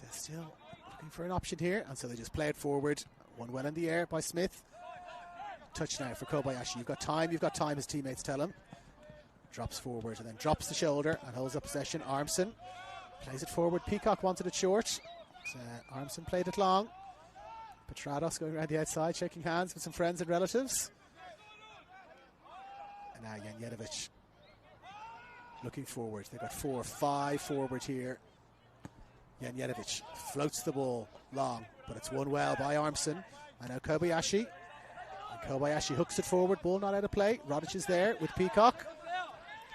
They're still looking for an option here, and so they just play it forward. One well in the air by Smith. Touch now for Kobayashi. You've got time, his teammates tell him. Drops forward and then drops the shoulder and holds up possession. Armson plays it forward. Peacock wanted it short. Armson played it long. Petrados going around the outside, shaking hands with some friends and relatives. And now Janjetovic looking forward. They've got 4 or 5 forward here. Janjetovic floats the ball long, but it's won well by Armson. And now Kobayashi. And Kobayashi hooks it forward. Ball not out of play. Rodic is there with Peacock.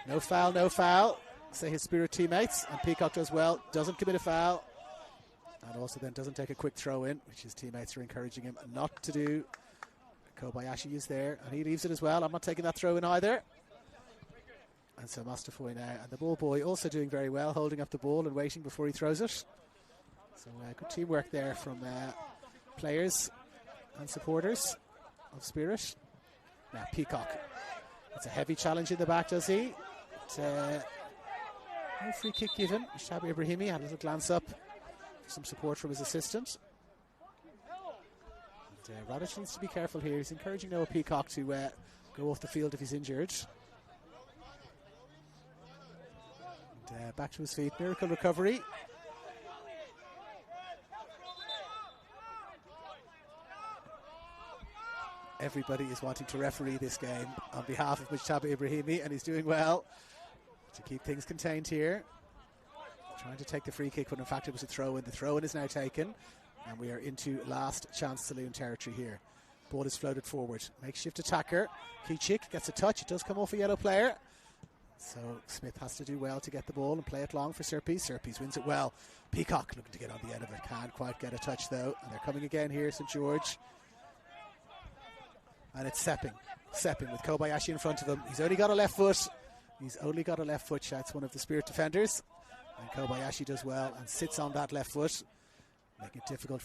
No foul, no foul, say his Spirit teammates. And Peacock does well, doesn't commit a foul. And also then doesn't take a quick throw in, which his teammates are encouraging him not to do. Kobayashi is there, and he leaves it as well. I'm not taking that throw in either. And so Mustafoy now, and the ball boy also doing very well, holding up the ball and waiting before he throws it. So good teamwork there from players and supporters of Spirit. Now Peacock. It's a heavy challenge in the back, does he? No free kick given. Shabi Ibrahimi had a little glance up for some support from his assistant. And Radic needs to be careful here. He's encouraging Noah Peacock to go off the field if he's injured. And back to his feet. Miracle recovery. Everybody is wanting to referee this game on behalf of Mujtaba Ibrahimi, and he's doing well to keep things contained here. Trying to take the free kick when in fact it was a throw-in. The throw-in is now taken, and we are into last chance saloon territory here. Ball is floated forward. Makeshift attacker. Kichik gets a touch. It does come off a yellow player. So Smith has to do well to get the ball and play it long for Serpis. Serpis wins it well. Peacock looking to get on the end of it. Can't quite get a touch though. And they're coming again here, St. George. And it's Sepping with Kobayashi in front of him. He's only got a left foot. Shouts one of the Spirit defenders. And Kobayashi does well and sits on that left foot, making it difficult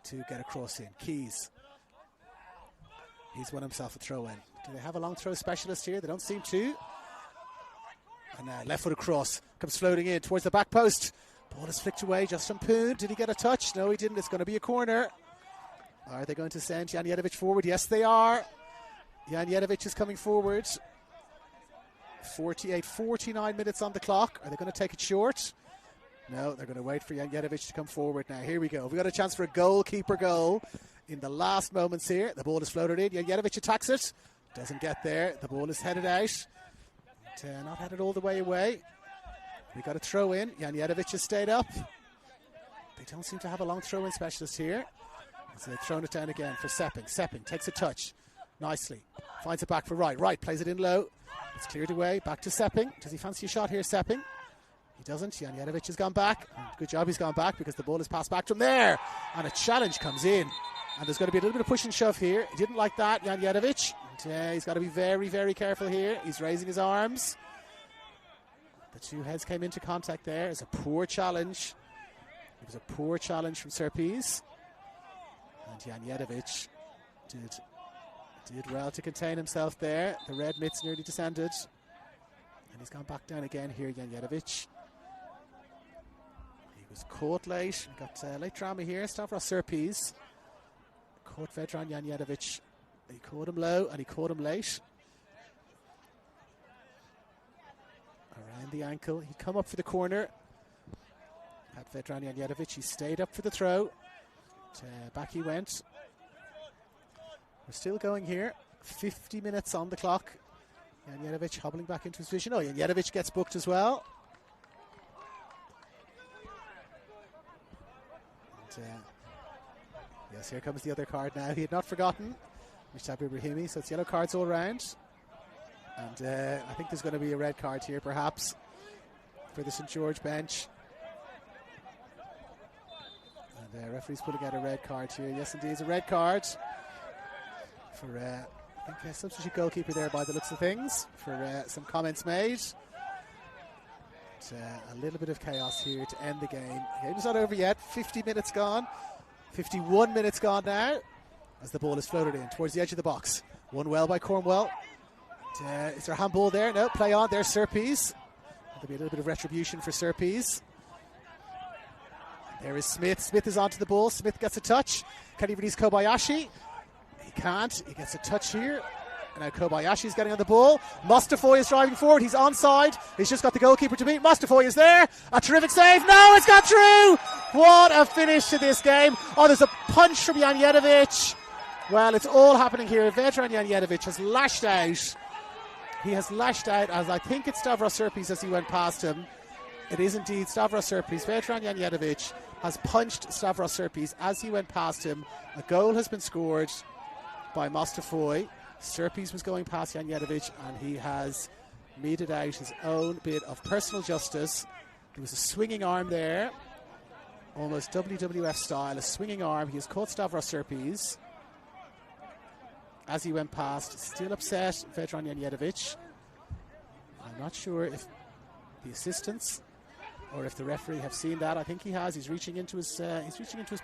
to get across in. Keys. He's won himself a throw in. Do they have a long throw specialist here? They don't seem to. And left foot across. Comes floating in towards the back post. Ball is flicked away. Justin Poon. Did he get a touch? No, he didn't. It's going to be a corner. Are they going to send Janjetovic forward? Yes, they are. Janjetovic is coming forward. 49 minutes on the clock. Are they going to take it short? No, they're going to wait for Janjetovic to come forward now. Here we go. We've got a chance for a goalkeeper goal in the last moments here. The ball is floated in. Janjetovic attacks it. Doesn't get there. The ball is headed out. But, not headed all the way away. We got a throw in. Janjetovic has stayed up. They don't seem to have a long throw-in specialist here. So they've thrown it down again for Sepping. Sepping takes a touch nicely. Finds it back for Wright. Wright plays it in low. It's cleared away. Back to Sepping. Does he fancy a shot here, Sepping? He doesn't. Janjetovic has gone back. Good job he's gone back because the ball is passed back to him there. And a challenge comes in. And there's going to be a little bit of push and shove here. He didn't like that, Janjetovic. And, he's got to be very, very careful here. He's raising his arms. The two heads came into contact there. It's a poor challenge. It was a poor challenge from Serpes. And Janjetovic did well to contain himself there. The red mitts nearly descended. And he's gone back down again here, Janjetovic. He was caught late. We got late drama here. Stavros Serpes caught Vedran Janjetovic. He caught him low and he caught him late. Around the ankle. He come up for the corner. Had Vedran Janjetovic. He stayed up for the throw. Back he went. We're still going here. 50 minutes on the clock. Janjetovic hobbling back into his vision. Oh, Janjetovic gets booked as well. And, yes, here comes the other card now. He had not forgotten Mushtaq Ibrahimi, so it's yellow cards all round. And I think there's going to be a red card here, perhaps, for the St. George bench. And the referee's pulling out a red card here. Yes, indeed, it's a red card for, I think, a substitute goalkeeper there by the looks of things, for some comments made. But, a little bit of chaos here to end the game. The game's not over yet. 50 minutes gone. 51 minutes gone now as the ball is floated in towards the edge of the box. Won well by Cornwell. Is there a handball there? No, play on. There's Serpes. There'll be a little bit of retribution for Serpes. There is Smith. Smith is onto the ball. Smith gets a touch. Can he release Kobayashi? He can't. He gets a touch here. And now Kobayashi's getting on the ball. Mustafoy is driving forward. He's onside. He's just got the goalkeeper to beat. Mustafoy is there. A terrific save. No, it's got through. What a finish to this game. Oh, there's a punch from Janjetovic. Well, it's all happening here. Vedran Janjetovic has lashed out. He has lashed out, as I think it's Stavros Serpes as he went past him. It is indeed Stavros Serpes. Vedran Janjetovic has punched Stavros Serpes as he went past him. A goal has been scored by Mustafoy. Serpes was going past Janjetovic and he has meted out his own bit of personal justice. There was a swinging arm there, almost WWF style, a swinging arm. He has caught Stavros Serpes as he went past. Still upset, Vedran Janjetovic. I'm not sure if the assistants or if the referee have seen that. I think he has. He's reaching into his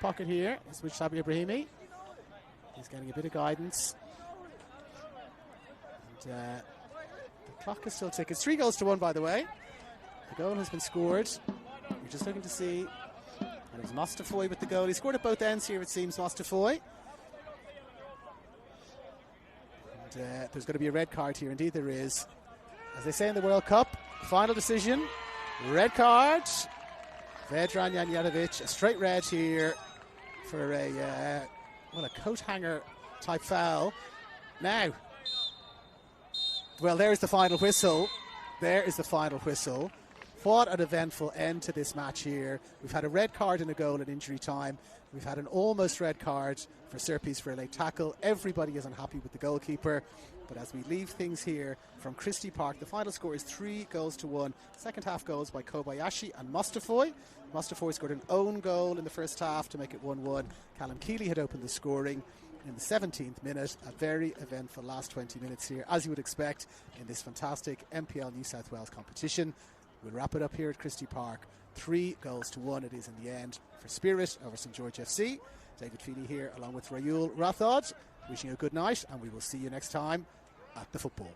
pocket here. It's Mushtaq Ibrahimi. He's getting a bit of guidance. And, the clock is still ticking. It's 3-1, by the way. The goal has been scored. We're just looking to see. And it's Mustafoy with the goal. He scored at both ends here, it seems, Mustafoy. And there's going to be a red card here. Indeed there is. As they say in the World Cup, final decision. Red card. Vedran Janjetovic, a straight red here for a coat hanger type foul. Now, well, there's the final whistle. There is the final whistle. What an eventful end to this match here. We've had a red card and a goal at injury time. We've had an almost red card for Serpes for a late tackle. Everybody is unhappy with the goalkeeper. But as we leave things here from Christie Park, the final score is 3-1. Second half goals by Kobayashi and Mustafoy. Mustafoy scored an own goal in the first half to make it 1-1. Callum Keeley had opened the scoring in the 17th minute. A very eventful last 20 minutes here, as you would expect in this fantastic NPL New South Wales competition. We'll wrap it up here at Christie Park. 3-1 it is in the end for Spirit over St. George FC. David Feeney here along with Rayul Rathod, wishing you a good night, and we will see you next time at the football.